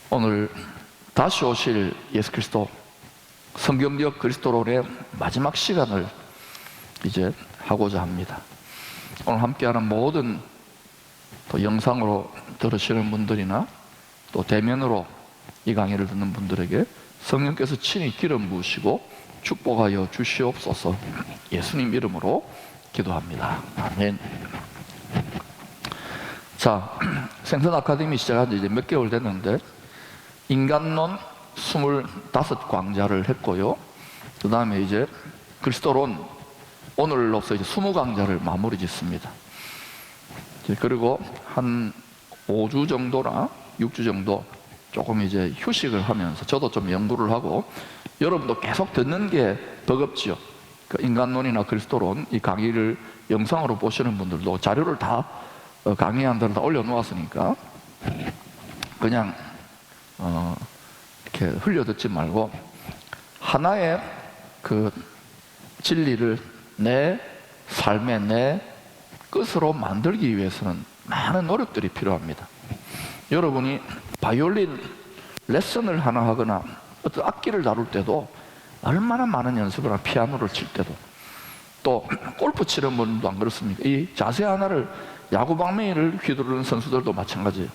오늘 다시 오실 예수 그리스도, 성경적 그리스도론의 마지막 시간을 이제 하고자 합니다. 오늘 함께하는 모든 또 영상으로 들으시는 분들이나 또 대면으로 이 강의를 듣는 분들에게 성령께서 친히 기름 부으시고 축복하여 주시옵소서. 예수님 이름으로 기도합니다. 아멘. 자, 생선 아카데미 시작한 지 이제 몇 개월 됐는데 인간론 25강좌를 했고요. 그 다음에 이제 그리스도론 오늘로서 이제 20강좌를 마무리 짓습니다. 그리고 한 5주 정도나 6주 정도 조금 이제 휴식을 하면서 저도 좀 연구를 하고, 여러분도 계속 듣는 게 버겁지요. 그 인간론이나 그리스도론 이 강의를 영상으로 보시는 분들도 자료를 다 강의한 대로 다 올려놓았으니까 그냥 이렇게 흘려 듣지 말고 하나의 그 진리를 내 삶의 내 끝으로 만들기 위해서는 많은 노력들이 필요합니다. 여러분이 바이올린 레슨을 하나 하거나 어떤 악기를 다룰 때도 얼마나 많은 연습을 하나, 피아노를 칠 때도, 또 골프 치는 분도 안 그렇습니까? 이 자세 하나를, 야구 방망이를 휘두르는 선수들도 마찬가지예요.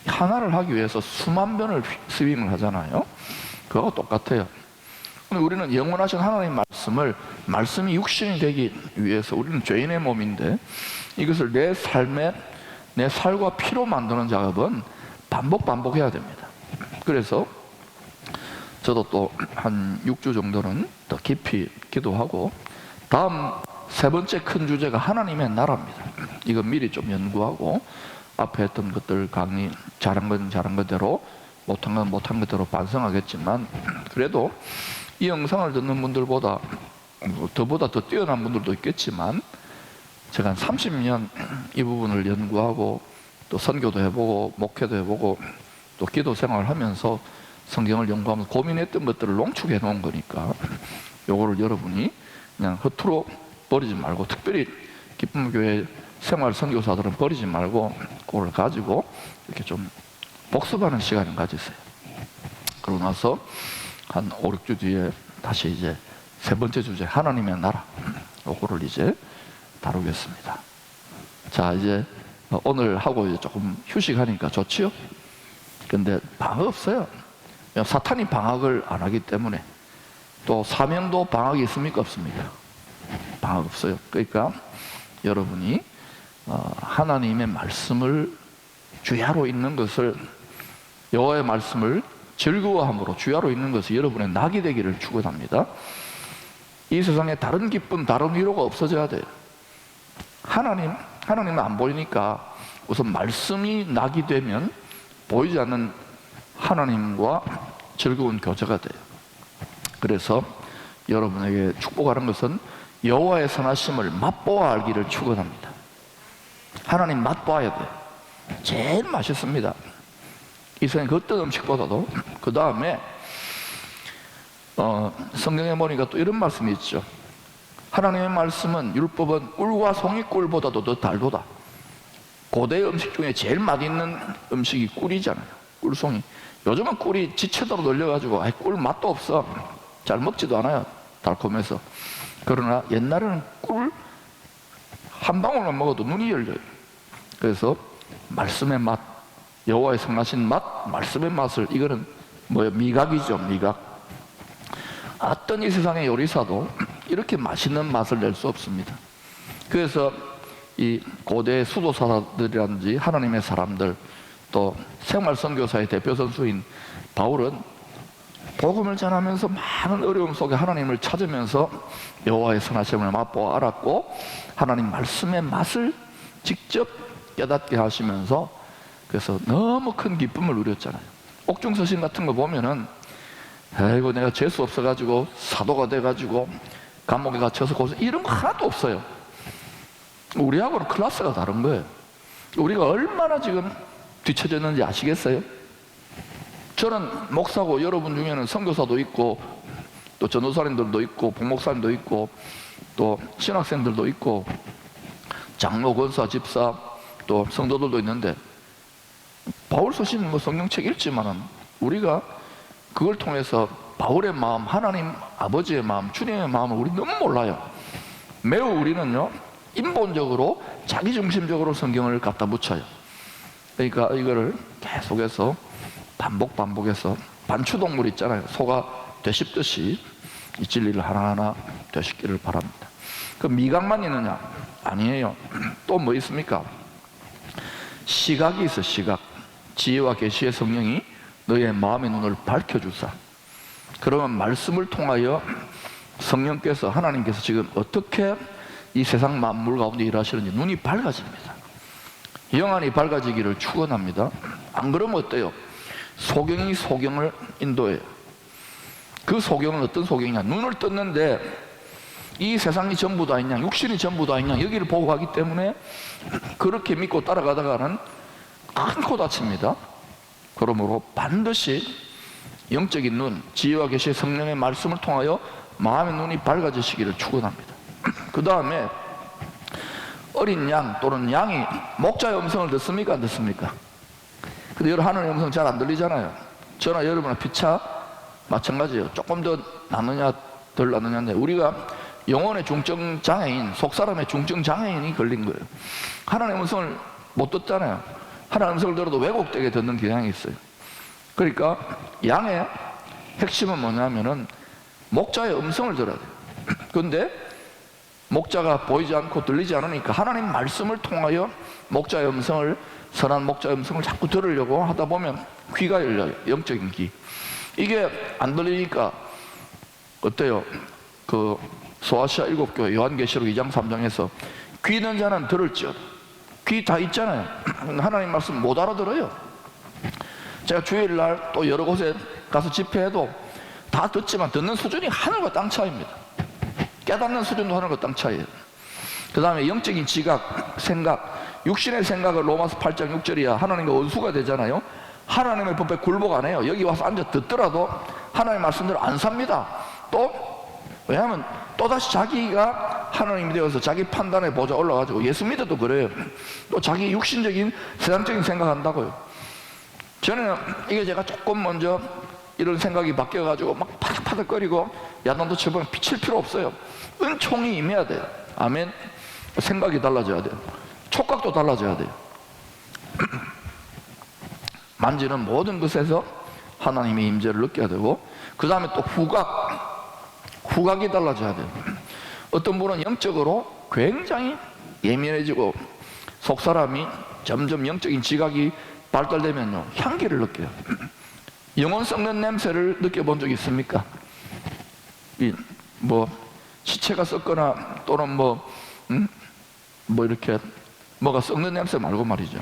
하나를 하기 위해서 수만 번을 스윙을 하잖아요. 그거하고 똑같아요. 우리는 영원하신 하나님의 말씀이 육신이 되기 위해서, 우리는 죄인의 몸인데 이것을 내 삶에, 내 살과 피로 만드는 작업은 반복해야 됩니다. 그래서 저도 또 한 6주 정도는 더 깊이 기도하고, 다음 세 번째 큰 주제가 하나님의 나라입니다. 이건 미리 좀 연구하고 앞에 했던 것들 강의, 잘한 건 잘한 것대로, 못한 건 못한 것대로 반성하겠지만, 그래도 이 영상을 듣는 분들보다 저보다 더 뛰어난 분들도 있겠지만, 제가 한 30년 이 부분을 연구하고 또 선교도 해보고 목회도 해보고 또 기도 생활을 하면서 성경을 연구하면서 고민했던 것들을 농축해 놓은 거니까, 요거를 여러분이 그냥 허투루 버리지 말고, 특별히 기쁨교회 생활 선교사들은 버리지 말고 그걸 가지고 이렇게 좀 복습하는 시간을 가지세요. 그러고 나서 한 5, 6주 뒤에 다시 이제 세 번째 주제, 하나님의 나라, 요거를 이제 다루겠습니다. 자, 이제 오늘 하고 이제 조금 휴식하니까 좋지요? 근데 방학 없어요. 사탄이 방학을 안 하기 때문에. 또 사명도 방학이 있습니까? 없습니까? 방학 없어요. 그러니까 여러분이 하나님의 말씀을 주야로 읽는 것을, 여호와의 말씀을 즐거워함으로 주야로 읽는 것이 여러분의 낙이 되기를 축원합니다. 이 세상에 다른 기쁨, 다른 위로가 없어져야 돼요. 하나님은 안 보이니까 우선 말씀이 낙이 되면 보이지 않는 하나님과 즐거운 교제가 돼요. 그래서 여러분에게 축복하는 것은 여호와의 선하심을 맛보아 알기를 축원합니다. 하나님 맛보아야 돼요. 제일 맛있습니다. 이 세상의 그 어떤 음식보다도. 그 다음에 성경에 보니까 또 이런 말씀이 있죠. 하나님의 말씀은, 율법은 꿀과 송이꿀보다도 더 달도다. 고대 음식 중에 제일 맛있는 음식이 꿀이잖아요. 꿀송이. 요즘은 꿀이 지체도로 늘려가지고 꿀 맛도 없어. 잘 먹지도 않아요. 달콤해서. 그러나 옛날에는 꿀 한 방울만 먹어도 눈이 열려요. 그래서 말씀의 맛, 여호와의 선하신 맛, 말씀의 맛을, 이거는 뭐예요? 미각이죠. 미각. 어떤 이 세상의 요리사도 이렇게 맛있는 맛을 낼 수 없습니다. 그래서 이 고대 수도사들이라든지 하나님의 사람들, 또 생활선교사의 대표 선수인 바울은 복음을 전하면서 많은 어려움 속에 하나님을 찾으면서 여호와의 선하심을 맛보아 알았고, 하나님 말씀의 맛을 직접 깨닫게 하시면서, 그래서 너무 큰 기쁨을 누렸잖아요. 옥중서신 같은 거 보면은, 아이고 내가 재수 없어가지고 사도가 돼가지고 감옥에 갇혀서 고생, 이런 거 하나도 없어요. 우리하고는 클래스가 다른 거예요. 우리가 얼마나 지금 뒤처졌는지 아시겠어요? 저는 목사고 여러분 중에는 선교사도 있고 또 전도사님들도 있고 복목사님도 있고 또 신학생들도 있고 장로, 권사, 집사, 또 성도들도 있는데, 바울 서신 뭐 성경책 읽지만은 우리가 그걸 통해서 바울의 마음, 하나님 아버지의 마음, 주님의 마음을 우리 너무 몰라요. 매우 우리는요, 인본적으로 자기중심적으로 성경을 갖다 붙여요. 그러니까 이거를 계속해서 반복해서 반추동물 있잖아요. 소가 되씹듯이 이 진리를 하나하나 되씹기를 바랍니다. 그 미각만 있느냐? 아니에요. 또 뭐 있습니까? 시각이 있어. 시각. 지혜와 계시의 성령이 너의 마음의 눈을 밝혀주사. 그러면 말씀을 통하여 성령께서, 하나님께서 지금 어떻게 이 세상 만물 가운데 일하시는지 눈이 밝아집니다. 영안이 밝아지기를 축원합니다. 안 그러면 어때요? 소경이 소경을 인도해요. 그 소경은 어떤 소경이냐? 눈을 떴는데 이 세상이 전부 다 있냐, 육신이 전부 다 있냐, 여기를 보고 가기 때문에 그렇게 믿고 따라가다가는 큰 코 다칩니다. 그러므로 반드시 영적인 눈, 지혜와 계시의 성령의 말씀을 통하여 마음의 눈이 밝아지시기를 축원합니다. 그 다음에 어린 양 또는 양이 목자의 음성을 듣습니까? 안 듣습니까? 근데 여러분, 하늘의 음성 잘 안 들리잖아요. 저나 여러분의 피차 마찬가지예요. 조금 더 나느냐 덜 나느냐인데, 우리가 영혼의 중증 장애인, 속사람의 중증 장애인이 걸린 거예요. 하나님의 음성을 못 듣잖아요. 하나님의 음성을 들어도 왜곡되게 듣는 경향이 있어요. 그러니까 양의 핵심은 뭐냐면은 목자의 음성을 들어야 돼요. 그런데 목자가 보이지 않고 들리지 않으니까 하나님 말씀을 통하여 목자의 음성을, 선한 목자의 음성을 자꾸 들으려고 하다 보면 귀가 열려요. 영적인 귀. 이게 안 들리니까 어때요? 그 소아시아 7교회 요한계시록 2장 3장에서 귀 있는 자는 들을지어다. 귀 다 있잖아요. 하나님 말씀 못 알아들어요. 제가 주일날 또 여러 곳에 가서 집회해도 다 듣지만 듣는 수준이 하늘과 땅 차이입니다. 깨닫는 수준도 하늘과 땅 차이예요. 그 다음에 영적인 지각, 생각, 육신의 생각을 로마서 8장 6절이야 하나님과 원수가 되잖아요. 하나님의 법에 굴복 안 해요. 여기 와서 앉아 듣더라도 하나님의 말씀대로 안 삽니다. 또 왜냐하면 또다시 자기가 하나님이 되어서 자기 판단의 보좌 올라가지고, 예수 믿어도 그래요. 또 자기 육신적인 세상적인 생각한다고요. 저는 이게 제가 조금 먼저 이런 생각이 바뀌어가지고 막 파닥파닥거리고 야단도 쳐보면 비칠 필요 없어요. 은총이 임해야 돼요. 아멘. 생각이 달라져야 돼요. 촉각도 달라져야 돼요. 만지는 모든 것에서 하나님의 임재를 느껴야 되고, 그 다음에 또 후각이 달라져야 돼요. 어떤 분은 영적으로 굉장히 예민해지고 속사람이 점점 영적인 지각이 발달되면요, 향기를 느껴요. 영혼 썩는 냄새를 느껴본 적 있습니까? 시체가 썩거나 또는 이렇게 뭐가 썩는 냄새 말고 말이죠.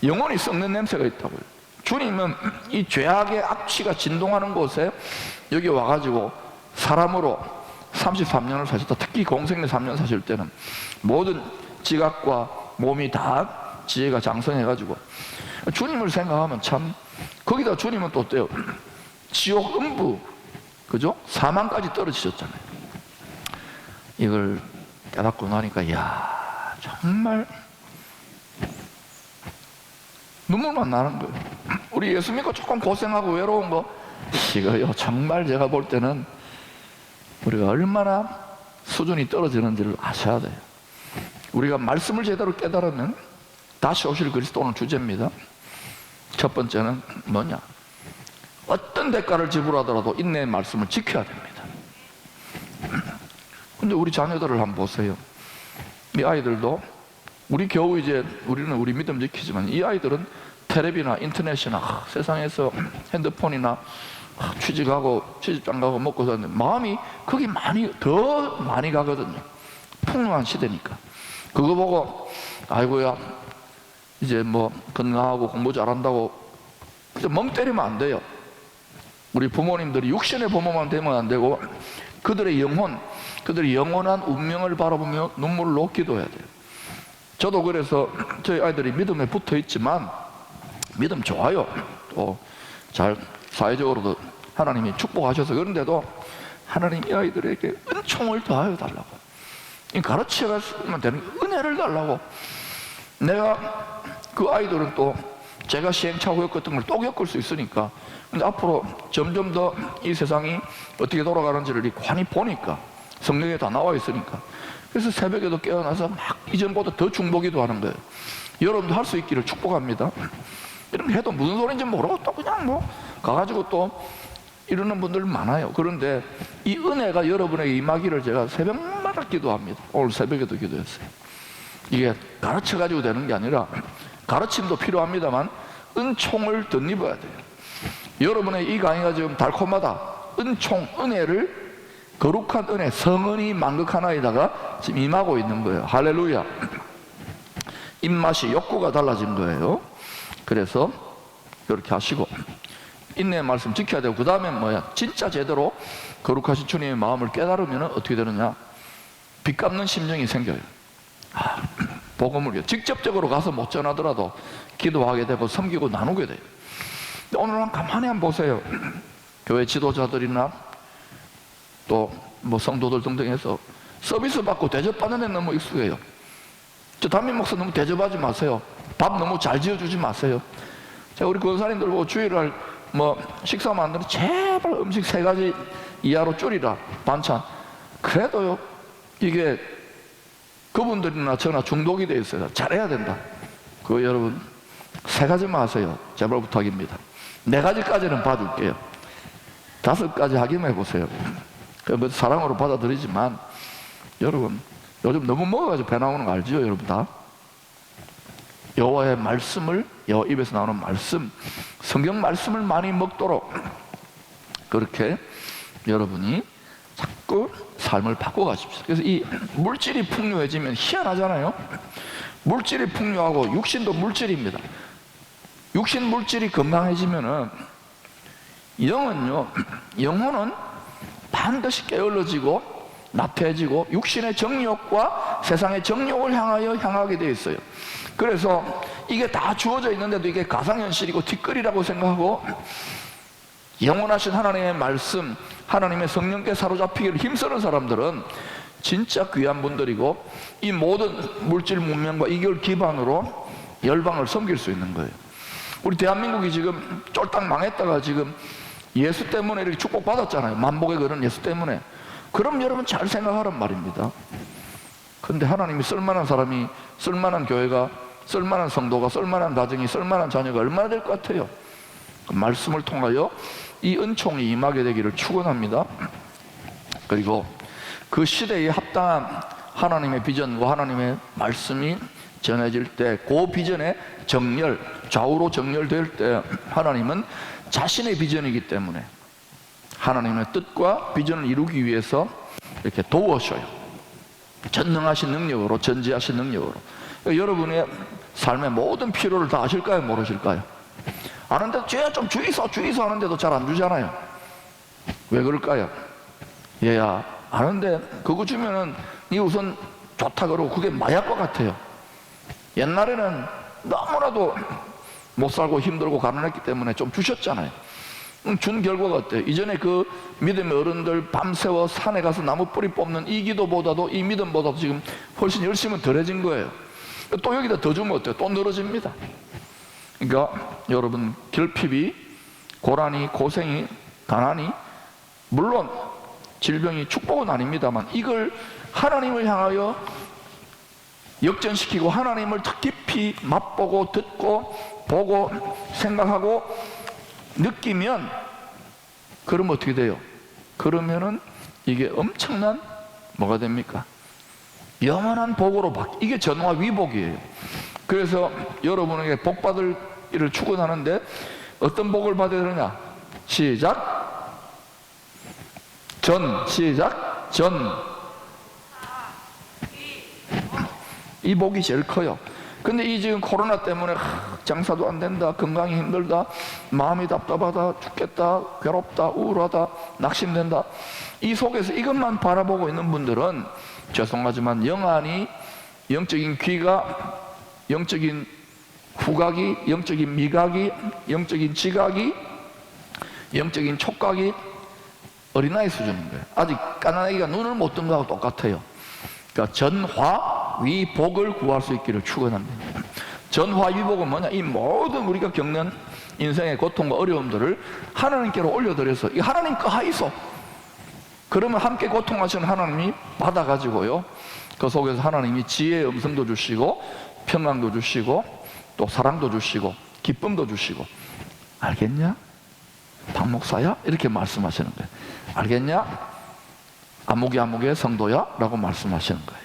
영혼이 썩는 냄새가 있다고요. 주님은 이 죄악의 악취가 진동하는 곳에 여기 와가지고 사람으로 33년을 사셨다. 특히 공생애 3년 사실 때는 모든 지각과 몸이 다 지혜가 장성해가지고 주님을 생각하면 참, 거기다 주님은 또 어때요? 지옥 음부, 그죠? 사망까지 떨어지셨잖아요. 이걸 깨닫고 나니까 이야, 정말 눈물만 나는 거예요. 우리 예수 믿고 조금 고생하고 외로운 거 이거요, 정말 제가 볼 때는 우리가 얼마나 수준이 떨어지는지를 아셔야 돼요. 우리가 말씀을 제대로 깨달으면 다시 오실 그리스도 오늘 주제입니다. 첫 번째는 뭐냐? 어떤 대가를 지불하더라도 인내의 말씀을 지켜야 됩니다. 근데 우리 자녀들을 한번 보세요. 이 아이들도 우리 겨우 이제 우리는 우리 믿음 지키지만 이 아이들은 텔레비나 인터넷이나 세상에서 핸드폰이나 취직하고 취직장 가고 먹고 사는데 마음이 거기 더 많이 가거든요. 풍요한 시대니까. 그거 보고 아이고야 이제 건강하고 공부 잘한다고 멍 때리면 안 돼요. 우리 부모님들이 육신의 부모만 되면 안 되고 그들의 영혼, 그들의 영원한 운명을 바라보며 눈물로 기도해야 돼요. 저도 그래서 저희 아이들이 믿음에 붙어 있지만 믿음 좋아요. 또 잘 사회적으로도 하나님이 축복하셔서 그런데도 하나님 이 아이들에게 은총을 더하여 달라고, 가르쳐가면 되는 은혜를 달라고. 내가 그 아이들은 또 제가 시행착오 겪었던 걸 또 겪을 수 있으니까. 근데 앞으로 점점 더 이 세상이 어떻게 돌아가는지를 관이 보니까, 성경에 다 나와 있으니까. 그래서 새벽에도 깨어나서 막 이전보다 더 중보기도 하는 거예요. 여러분도 할 수 있기를 축복합니다. 이런 해도 무슨 소리인지 모르고 또 그냥 뭐 가가지고 또 이러는 분들 많아요. 그런데 이 은혜가 여러분에게 임하기를 제가 새벽마다 기도합니다. 오늘 새벽에도 기도했어요. 이게 가르쳐가지고 되는 게 아니라, 가르침도 필요합니다만 은총을 덧입어야 돼요. 여러분의 이 강의가 지금 달콤하다, 은총, 은혜를, 거룩한 은혜, 성은이 만극하나이다가 지금 임하고 있는 거예요. 할렐루야. 입맛이, 욕구가 달라진 거예요. 그래서 이렇게 하시고 인내의 말씀 지켜야 되고, 그 다음에 뭐야? 진짜 제대로 거룩하신 주님의 마음을 깨달으면 어떻게 되느냐? 빚 갚는 심정이 생겨요. 복음을 직접적으로 가서 못 전하더라도 기도하게 되고 섬기고 나누게 돼요. 오늘 가만히 한번 보세요. 교회 지도자들이나 또 뭐 성도들 등등 해서 서비스 받고 대접받는 데 너무 익숙해요. 저 담임 목사 너무 대접하지 마세요. 밥 너무 잘 지어주지 마세요. 자, 우리 권사님들 보고 주일날 뭐 식사 만드는 제발 음식 3가지 이하로 줄이라, 반찬. 그래도요, 이게 그분들이나 저나 중독이 되어 있어요. 잘해야 된다. 그거 여러분 3가지만 하세요. 제발 부탁입니다. 4가지까지는 봐줄게요. 5가지 하기만 해보세요. 뭐 사랑으로 받아들이지만, 여러분 요즘 너무 먹어가지고 배 나오는 거 알죠? 여러분 다 여호와의 말씀을, 여호와 입에서 나오는 말씀, 성경 말씀을 많이 먹도록 그렇게 여러분이 자꾸 삶을 바꿔가십시오. 그래서 이 물질이 풍요해지면 희한하잖아요. 물질이 풍요하고 육신도 물질입니다. 육신 물질이 건강해지면은 영은요, 영혼은 반드시 게을러지고 나태해지고 육신의 정욕과 세상의 정욕을 향하여 향하게 되어 있어요. 그래서 이게 다 주어져 있는데도 이게 가상현실이고 뒷거리라고 생각하고, 영원하신 하나님의 말씀, 하나님의 성령께 사로잡히기를 힘쓰는 사람들은 진짜 귀한 분들이고, 이 모든 물질 문명과 이걸 기반으로 열방을 섬길 수 있는 거예요. 우리 대한민국이 지금 쫄딱 망했다가 지금 예수 때문에 이렇게 축복받았잖아요. 만복의 그런 예수 때문에. 그럼 여러분 잘 생각하란 말입니다. 근데 하나님이 쓸만한 사람이, 쓸만한 교회가, 쓸만한 성도가, 쓸만한 가정이, 쓸만한 자녀가 얼마나 될 것 같아요? 그 말씀을 통하여 이 은총이 임하게 되기를 축원합니다. 그리고 그 시대에 합당한 하나님의 비전과 하나님의 말씀이 전해질 때, 그 비전의 정렬, 좌우로 정렬될 때 하나님은 자신의 비전이기 때문에 하나님의 뜻과 비전을 이루기 위해서 이렇게 도우셔요. 전능하신 능력으로, 전지하신 능력으로. 그러니까 여러분의 삶의 모든 필요를 다 아실까요? 모르실까요? 아는데 죄야 좀 주의소 하는데도 잘 안 주잖아요. 왜 그럴까요? 얘야 아는데 그거 주면은 네 우선 좋다 그러고 그게 마약과 같아요. 옛날에는 너무나도 못 살고 힘들고 가난했기 때문에 좀 주셨잖아요. 준 결과가 어때요? 이전에 그 믿음의 어른들 밤새워 산에 가서 나무 뿌리 뽑는 이 기도보다도, 이 믿음보다도 지금 훨씬 열심은 덜해진 거예요. 또 여기다 더 주면 어때요? 또 늘어집니다. 그러니까 여러분, 결핍이, 고난이, 고생이, 가난이, 물론 질병이 축복은 아닙니다만 이걸 하나님을 향하여 역전시키고 하나님을 더 깊이 맛보고 듣고 보고 생각하고 느끼면, 그러면 어떻게 돼요? 그러면은 이게 엄청난 뭐가 됩니까? 영원한 복으로 이게 전화 위복이에요. 그래서 여러분에게 복 받을 일을 축원하는데 어떤 복을 받아야 되느냐? 시작. 시작. 이 복이 제일 커요. 근데 이 지금 코로나 때문에 장사도 안 된다, 건강이 힘들다, 마음이 답답하다, 죽겠다, 괴롭다, 우울하다, 낙심된다, 이 속에서 이것만 바라보고 있는 분들은 죄송하지만 영안이, 영적인 귀가, 영적인 후각이, 영적인 미각이, 영적인 지각이, 영적인 촉각이 어린아이 수준인 거예요. 아직 까나니가 눈을 못 뜬 거하고 똑같아요. 그러니까 전화 위 복을 구할 수 있기를 축원합니다. 전화위복은 뭐냐? 이 모든 우리가 겪는 인생의 고통과 어려움들을 하나님께로 올려드려서 이 하나님 거 하이소. 그러면 함께 고통하시는 하나님이 받아가지고요, 그 속에서 하나님이 지혜의 음성도 주시고 평강도 주시고 또 사랑도 주시고 기쁨도 주시고. 알겠냐? 박 목사야? 이렇게 말씀하시는 거예요. 알겠냐? 아무개 성도야? 라고 말씀하시는 거예요.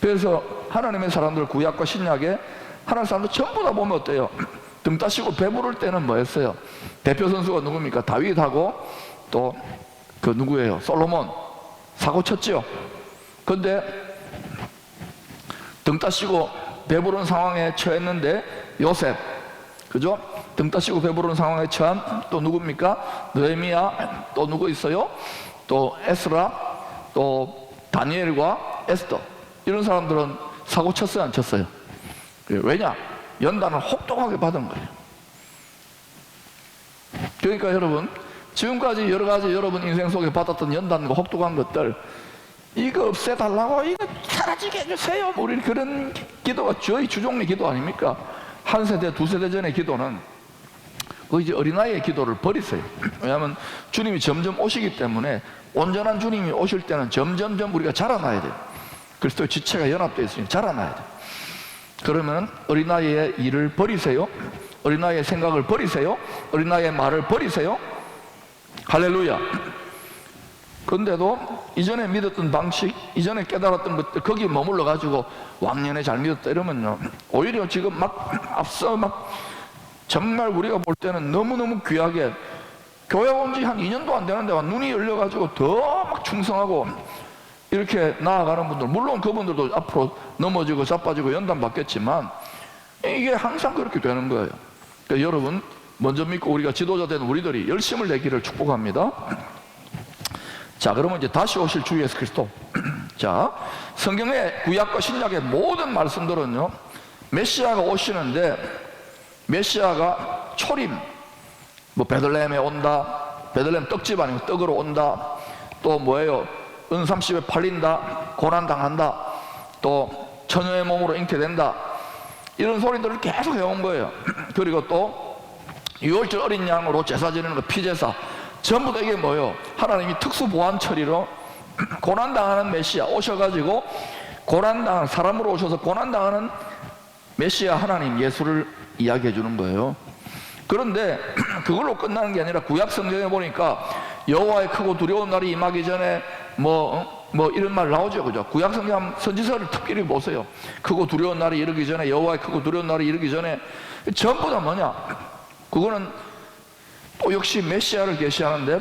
그래서 하나님의 사람들, 구약과 신약에 하나님 사람들 전부 다 보면 어때요? 등 따시고 배부를 때는 뭐 했어요? 대표 선수가 누굽니까? 다윗하고 또 그 누구예요? 솔로몬. 사고 쳤죠? 근데 등 따시고 배부른 상황에 처했는데 요셉, 그죠? 등 따시고 배부른 상황에 처한 또 누굽니까? 느헤미야, 또 누구 있어요? 또 에스라, 또 다니엘과 에스더. 이런 사람들은 사고 쳤어요, 안 쳤어요? 왜냐? 연단을 혹독하게 받은 거예요. 그러니까 여러분, 지금까지 여러 가지 여러분 인생 속에 받았던 연단과 혹독한 것들, 이거 없애달라고, 이거 사라지게 해주세요, 우리 그런 기도가 저희 주종의 기도 아닙니까? 한 세대, 두 세대 전의 기도는 그 이제 어린아이의 기도를 버리세요. 왜냐하면 주님이 점점 오시기 때문에 온전한 주님이 오실 때는 점점점 우리가 자라나야 돼요. 그리스도의 지체가 연합되어 있으니 자라나야 돼요. 그러면 어린아이의 일을 버리세요. 어린아이의 생각을 버리세요. 어린아이의 말을 버리세요. 할렐루야. 그런데도 이전에 믿었던 방식, 이전에 깨달았던 것들, 거기에 머물러 가지고 왕년에 잘 믿었다 이러면요, 오히려 지금 막 앞서 막 정말 우리가 볼 때는 너무너무 귀하게 교회 온 지 한 2년도 안 되는데 눈이 열려가지고 더 막 충성하고 이렇게 나아가는 분들, 물론 그분들도 앞으로 넘어지고 자빠지고 연단 받겠지만 이게 항상 그렇게 되는 거예요. 그러니까 여러분, 먼저 믿고 우리가 지도자 된 우리들이 열심을 내기를 축복합니다. 자, 그러면 이제 다시 오실 주 예수 그리스도. 자, 성경의 구약과 신약의 모든 말씀들은요, 메시아가 오시는데, 메시아가 초림, 뭐 베들레헴에 온다, 베들레헴 떡집 아니고 떡으로 온다, 또 뭐예요? 은 30에 팔린다, 고난당한다, 또 처녀의 몸으로 잉태된다, 이런 소리들을 계속 해온 거예요. 그리고 또 유월절 어린 양으로 제사 지내는 거, 피제사, 전부 다 이게 뭐예요? 하나님이 특수 보안 처리로 고난당하는 메시아 오셔가지고 고난당하는 사람으로 오셔서 고난당하는 메시아 하나님 예수를 이야기해 주는 거예요. 그런데 그걸로 끝나는 게 아니라 구약 성경에 보니까 여호와의 크고 두려운 날이 임하기 전에 뭐 이런 말 나오죠, 그죠? 구약 성경 선지서를 특별히 보세요. 크고 두려운 날이 이르기 전에, 여호와의 크고 두려운 날이 이르기 전에, 전부 다 뭐냐? 그거는 또 역시 메시아를 계시하는데,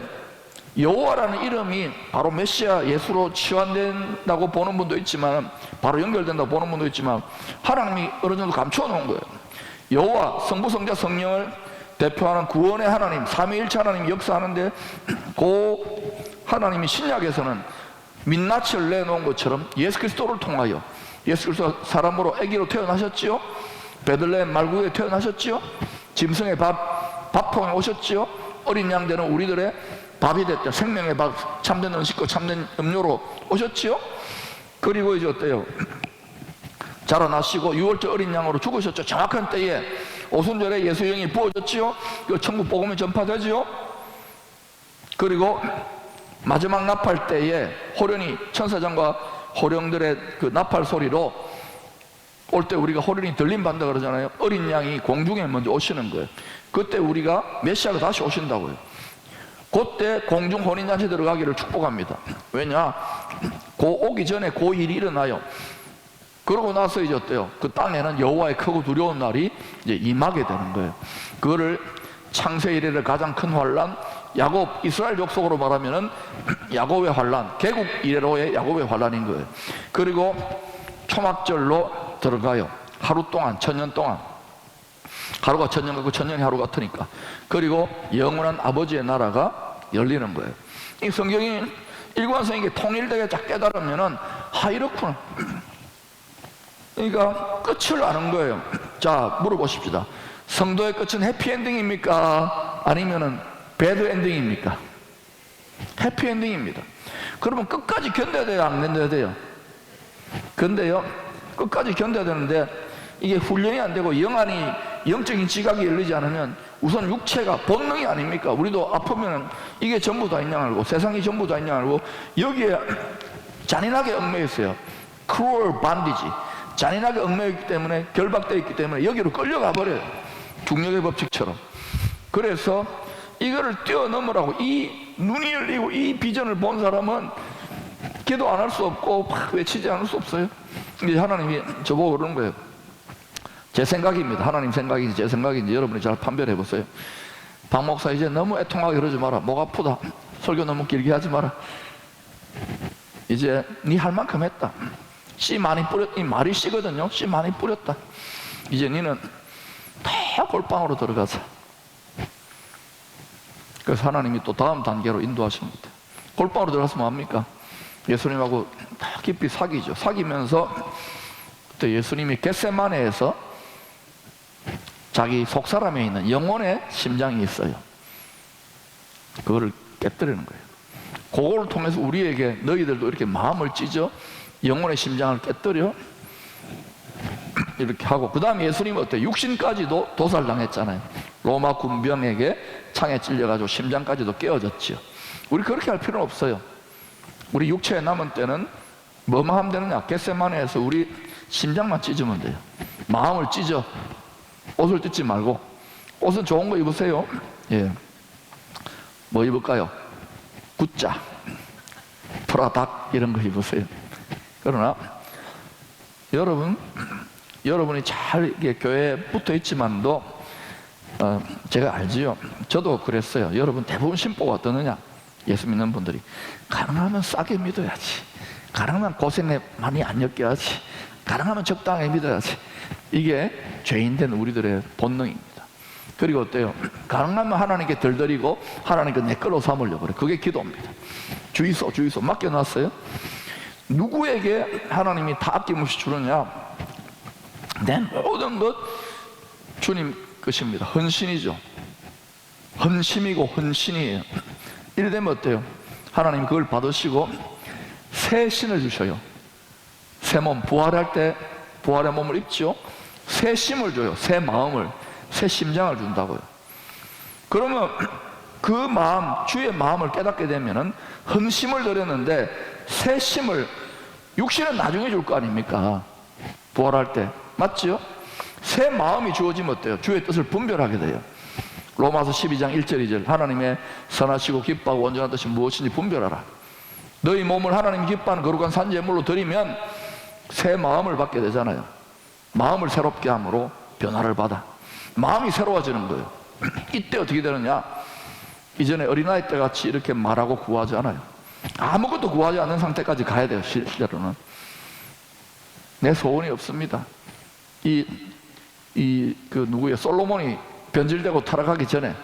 여호와라는 이름이 바로 메시아 예수로 치환된다고 보는 분도 있지만, 바로 연결된다고 보는 분도 있지만, 하나님이 어느 정도 감춰 놓은 거예요. 여호와, 성부, 성자, 성령을 대표하는 구원의 하나님, 삼위일체 하나님이 역사하는데, 그 하나님이 신약에서는 민낯을 내놓은 것처럼 예수 그리스도를 통하여, 예수 그리스도 사람으로 아기로 태어나셨지요, 베들레헴 말구에 태어나셨지요, 짐승의 밥통에 오셨지요, 어린 양 되는 우리들의 밥이 됐죠. 생명의 밥, 참된 음식과 참된 음료로 오셨지요. 그리고 이제 어때요? 자라나시고 유월절 어린 양으로 죽으셨죠. 정확한 때에 오순절에 예수의 영이 부어졌지요. 그 천국 복음이 전파되지요. 그리고 마지막 나팔 때에 호련히, 천사장과 호령들의 그 나팔 소리로 올 때 우리가 호련히 들림 받는다 그러잖아요. 어린 양이 공중에 먼저 오시는 거예요. 그때 우리가 메시아가 다시 오신다고요. 그때 공중 혼인잔치 들어가기를 축복합니다. 왜냐? 그 오기 전에 그 일이 일어나요. 그러고 나서 이제 어때요? 그 땅에는 여호와의 크고 두려운 날이 이제 임하게 되는 거예요. 그거를 창세 이래의 가장 큰 환란, 야곱, 이스라엘 족속으로 말하면은 야곱의 환란, 개국 이래로의 야곱의 환란인 거예요. 그리고 초막절로 들어가요. 하루 동안, 천년 동안. 하루가 천년 같고 천년이 하루 같으니까. 그리고 영원한 아버지의 나라가 열리는 거예요. 이 성경이 일관성 있게 통일되게 쫙 깨달으면은, 이렇구나. 그러니까 끝을 아는 거예요. 자, 물어보십시다. 성도의 끝은 해피엔딩입니까? 아니면은 배드엔딩입니까? 해피엔딩입니다. 그러면 끝까지 견뎌야 돼요? 안 견뎌야 돼요? 근데요, 끝까지 견뎌야 되는데, 이게 훈련이 안 되고 영적인 지각이 열리지 않으면 우선 육체가 본능이 아닙니까? 우리도 아프면 이게 전부 다 있냐 알고, 세상이 전부 다 있냐 알고, 여기에 잔인하게 얽매여 있어요. cruel bondage. 잔인하게 얽매여 있기 때문에, 결박되어 있기 때문에 여기로 끌려가 버려요. 중력의 법칙처럼. 그래서 이거를 뛰어넘으라고, 이 눈이 열리고 이 비전을 본 사람은 기도 안 할 수 없고 막 외치지 않을 수 없어요. 이제 하나님이 저보고 그러는 거예요. 제 생각입니다. 하나님 생각인지 제 생각인지 여러분이 잘 판별해 보세요. 박 목사, 이제 너무 애통하게 그러지 마라. 목 아프다. 설교 너무 길게 하지 마라. 이제 네 할 만큼 했다. 씨 많이 뿌렸, 이 말이 씨거든요. 씨 많이 뿌렸다. 이제 니는 다 골방으로 들어가자. 그래서 하나님이 또 다음 단계로 인도하십니다. 골방으로 들어가서 뭐합니까? 예수님하고 다 깊이 사귀죠. 사귀면서 그때 예수님이 겟세마네에서 자기 속사람에 있는 영혼의 심장이 있어요. 그거를 깨뜨리는 거예요. 그걸 통해서 우리에게 너희들도 이렇게 마음을 찢어 영혼의 심장을 깨뜨려 이렇게 하고, 그 다음에 예수님은 어때요? 육신까지도 도살당했잖아요. 로마 군병에게 창에 찔려가지고 심장까지도 깨어졌죠. 우리 그렇게 할 필요는 없어요. 우리 육체에 남은 때는 뭐만 하면 되느냐? 겟세마네에서 우리 심장만 찢으면 돼요. 마음을 찢어. 옷을 찢지 말고. 옷은 좋은 거 입으세요. 예. 뭐 입을까요? 구짜, 프라닥 이런 거 입으세요. 그러나 여러분이 잘 이게 교회에 붙어 있지만도 제가 알지요. 저도 그랬어요. 여러분 대부분 심보가 어떠느냐? 예수 믿는 분들이 가능하면 싸게 믿어야지, 가능하면 고생에 많이 안 엮여야지, 가능하면 적당히 믿어야지. 이게 죄인된 우리들의 본능입니다. 그리고 어때요? 가능하면 하나님께 덜 드리고 하나님께 내 걸로 삼으려고 그래. 그게 기도입니다. 주의소 맡겨놨어요. 누구에게 하나님이 다 아낌없이 주느냐? 내 모든 것 주님 것입니다. 헌신이죠. 헌심이고 헌신이에요. 이래 되면 어때요? 하나님 그걸 받으시고 새 신을 주셔요. 새 몸, 부활할 때 부활의 몸을 입죠. 새 심을 줘요. 새 마음을, 새 심장을 준다고요. 그러면 그 마음, 주의 마음을 깨닫게 되면은 헌심을 드렸는데 새 심을, 육신은 나중에 줄 거 아닙니까? 부활할 때. 맞죠? 새 마음이 주어지면 어때요? 주의 뜻을 분별하게 돼요. 로마서 12장 1절 2절 하나님의 선하시고 기뻐하고 온전한 뜻이 무엇인지 분별하라. 너희 몸을 하나님이 기뻐하는 거룩한 산제물로 드리면 새 마음을 받게 되잖아요. 마음을 새롭게 함으로 변화를 받아. 마음이 새로워지는 거예요. 이때 어떻게 되느냐? 이전에 어린아이 때 같이 이렇게 말하고 구하지 않아요. 아무것도 구하지 않는 상태까지 가야 돼요. 실제로는 내 소원이 없습니다. 누구예요? 솔로몬이 변질되고 타락하기 전에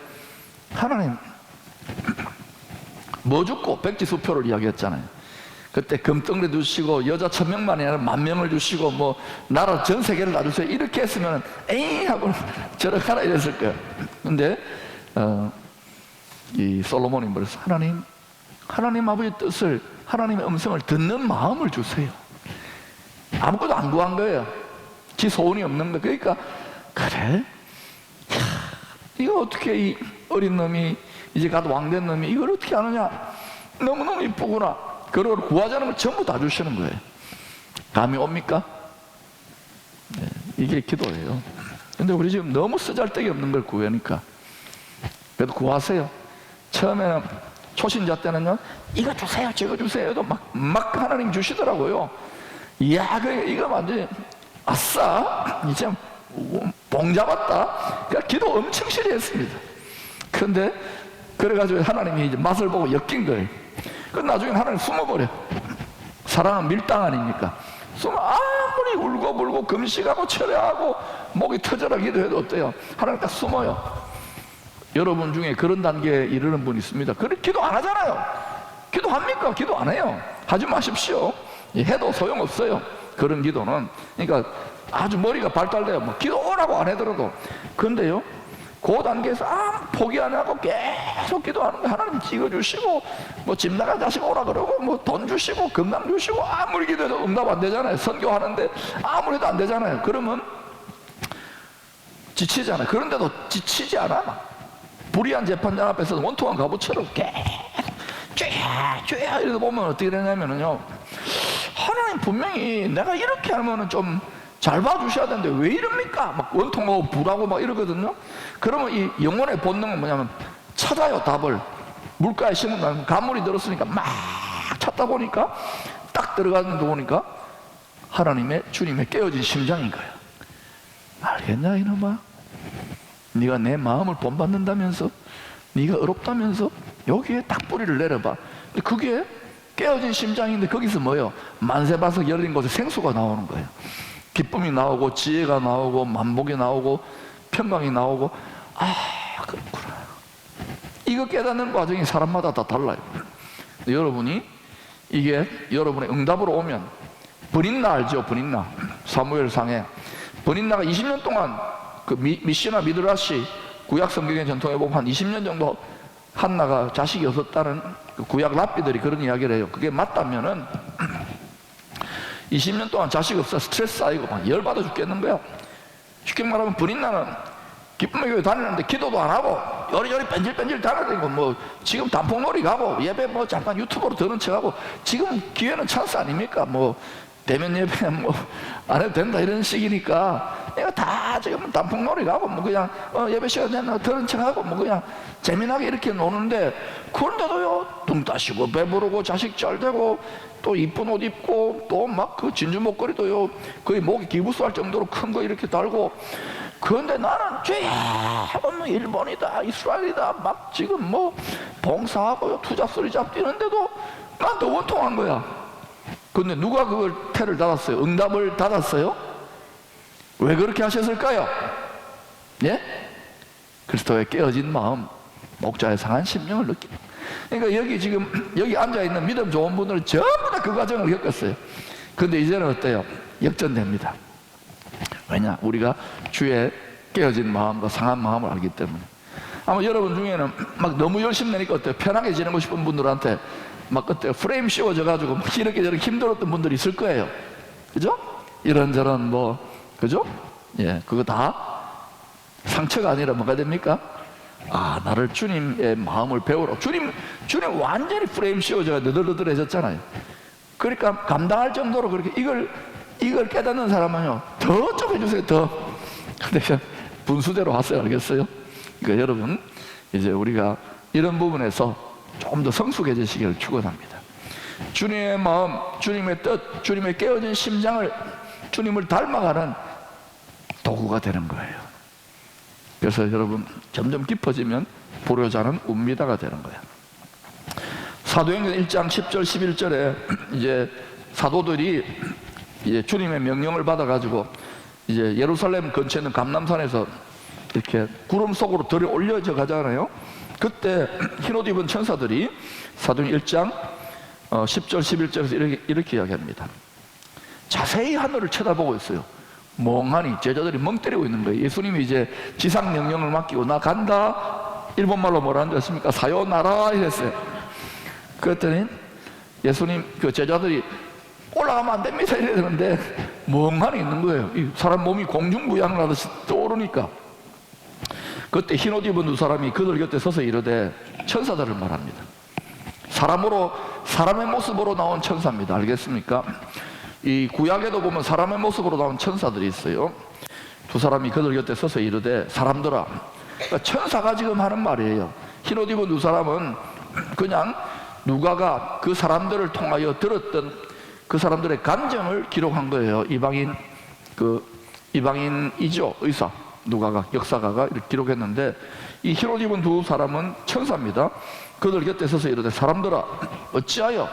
하나님 뭐 죽고 백지수표를 이야기했잖아요. 그때 금덩어리 주시고 여자 1000명만이 아니라 10,000명을 주시고 뭐 나라 전 세계를 놔주세요. 이렇게 했으면 에이 하고 저렇게 하라 이랬을 거예요. 근데 이 솔로몬이 뭐랬어? 하나님 아버지 뜻을, 하나님의 음성을 듣는 마음을 주세요. 아무것도 안 구한 거예요. 지 소원이 없는 거예요. 그러니까 그래? 이거 어떻게 이 어린 놈이 이제 가도 왕된 놈이 이걸 어떻게 하느냐? 너무너무 이쁘구나. 그걸 구하자는 걸 전부 다 주시는 거예요. 감이 옵니까? 네, 이게 기도예요. 근데 우리 지금 너무 쓰잘데기 없는 걸 구하니까. 그래도 구하세요. 처음에는 초신자 때는요, 이거 주세요, 저거 주세요. 막 하나님 주시더라고요. 이야, 이거 완전히 아싸, 이제 봉 잡았다. 그러니까 기도 엄청 실했습니다. 그런데 그래가지고 하나님이 이제 맛을 보고 엮인 거예요. 그 나중에 하나님 숨어버려. 사랑은 밀당 아닙니까? 아무리 울고불고 금식하고 철회하고 목이 터져라 기도해도 어때요? 하나님 딱 숨어요. 여러분 중에 그런 단계에 이르는 분이 있습니다. 그래 기도 안 하잖아요. 기도합니까? 기도 안 해요. 하지 마십시오. 해도 소용없어요. 그런 기도는. 그러니까 아주 머리가 발달돼요. 뭐 기도하라고 안 해더라도. 근데요, 그 단계에서 포기 안 하고 계속 기도하는 거 하나님 찍어주시고 뭐 집 나가 자식 오라 그러고 뭐 돈 주시고 건강 주시고 아무리 기도해도 응답 안 되잖아요. 선교하는데 아무리 해도 안 되잖아요. 그러면 지치잖아요. 그런데도 지치지 않아. 불의한 재판장 앞에서 원통한 갑옷처럼 쫙쫙 이러다 보면 어떻게 되냐면요, 하나님 분명히 내가 이렇게 하면은 좀 잘 봐주셔야 되는데 왜 이럽니까? 막 원통하고 불하고 막 이러거든요. 그러면 이 영혼의 본능은 뭐냐면 찾아요, 답을. 물가에 심은 가물이 들었으니까 막 찾다 보니까 딱 들어가는 데 보니까 하나님의, 주님의 깨어진 심장인 거예요. 알겠냐 이놈아? 네가 내 마음을 본받는다면서, 네가 어렵다면서 여기에 딱 뿌리를 내려봐. 근데 그게 깨어진 심장인데 거기서 뭐예요? 만세바석 열린 곳에 생수가 나오는 거예요. 기쁨이 나오고 지혜가 나오고 만복이 나오고 평강이 나오고. 아, 그렇구나. 이거 깨닫는 과정이 사람마다 다 달라요. 여러분이 이게 여러분의 응답으로 오면, 브린나 알죠? 브린나. 사무엘상에 브린나가 20년 동안 그 미시나 미드라시 구약 성경의 전통에 보면 한 20년 정도 한나가 자식이 없었다는 그 구약 랍비들이 그런 이야기를 해요. 그게 맞다면은 20년 동안 자식 없어 스트레스 쌓이고 막 열받아 죽겠는 거야. 쉽게 말하면 브린나는 기쁨의 교회 다니는데 기도도 안 하고 요리요리 뺀질뺀질 다니고 뭐 지금 단풍놀이 가고 예배 뭐 잠깐 유튜브로 듣는 척하고, 지금 기회는 찬스 아닙니까? 뭐 대면 예배 뭐 안 해도 된다 이런 식이니까 내가 다 지금 단풍놀이 가고 뭐 그냥 예배 시간 되나 들은 척하고 뭐 그냥 재미나게 이렇게 노는데, 그런데도요 등 따시고 배부르고 자식 잘 되고 또 이쁜 옷 입고 또 막 그 진주 목걸이도요 거의 목에 기부스할 정도로 큰 거 이렇게 달고. 그런데 나는 죄야 뭐 일본이다 이스라엘이다 막 지금 뭐 봉사하고 투잡 쓰리잡 뛰는데도 난 더 원통한 거야. 근데 누가 그걸 태를 닫았어요? 응답을 닫았어요? 왜 그렇게 하셨을까요? 예? 그리스도의 깨어진 마음, 목자의 상한 심령을 느끼는. 그러니까 여기 지금 여기 앉아있는 믿음 좋은 분들은 전부 다 그 과정을 겪었어요. 근데 이제는 어때요? 역전됩니다. 왜냐? 우리가 주의 깨어진 마음과 상한 마음을 알기 때문에. 아마 여러분 중에는 막 너무 열심히 내니까 어때요? 편하게 지내고 싶은 분들한테 막 그때 프레임 씌워져 가지고 막 이렇게 저렇게 힘들었던 분들이 있을 거예요. 그죠? 이런저런 뭐, 그죠? 예, 그거 다 상처가 아니라 뭐가 됩니까? 아, 나를 주님의 마음을 배우러. 주님 완전히 프레임 씌워져가 너덜너덜해졌잖아요. 그러니까 감당할 정도로 그렇게 이걸 깨닫는 사람은요, 더 좀 해주세요, 더. 근데 분수대로 왔어요, 알겠어요? 그러니까 여러분, 이제 우리가 이런 부분에서 좀 더 성숙해지시기를 축원합니다. 주님의 마음, 주님의 뜻, 주님의 깨어진 심장을, 주님을 닮아가는 도구가 되는 거예요. 그래서 여러분 점점 깊어지면 불효자는 웁니다가 되는 거예요. 사도행전 1장 10절 11절에 이제 사도들이 이제 주님의 명령을 받아가지고 이제 예루살렘 근처에 있는 감람산에서 이렇게 구름 속으로 들어 올려져 가잖아요. 그때 흰옷 입은 천사들이 사도행전 1장 10절 11절에서 이렇게 이야기합니다. 자세히 하늘을 쳐다보고 있어요. 멍하니 제자들이 멍 때리고 있는 거예요. 예수님이 이제 지상 명령을 맡기고 나 간다. 일본말로 뭐라는 줄 아십니까? 사요나라 이랬어요. 그랬더니 예수님 그 제자들이 올라가면 안 됩니다 이래야 되는데 멍하니 있는 거예요. 이 사람 몸이 공중부양을 하듯이 떠오르니까. 그때 흰옷 입은 두 사람이 그들 곁에 서서 이르되, 천사들을 말합니다. 사람의 모습으로 나온 천사입니다. 알겠습니까? 이 구약에도 보면 사람의 모습으로 나온 천사들이 있어요. 두 사람이 그들 곁에 서서 이르되, 사람들아. 그러니까 천사가 지금 하는 말이에요. 흰옷 입은 두 사람은 그냥 누가가 그 사람들을 통하여 들었던 그 사람들의 감정을 기록한 거예요. 이방인이죠, 의사. 누가가, 역사가가 이렇게 기록했는데, 이 흰옷 입은 두 사람은 천사입니다. 그들 곁에 서서 이르되, 사람들아 어찌하여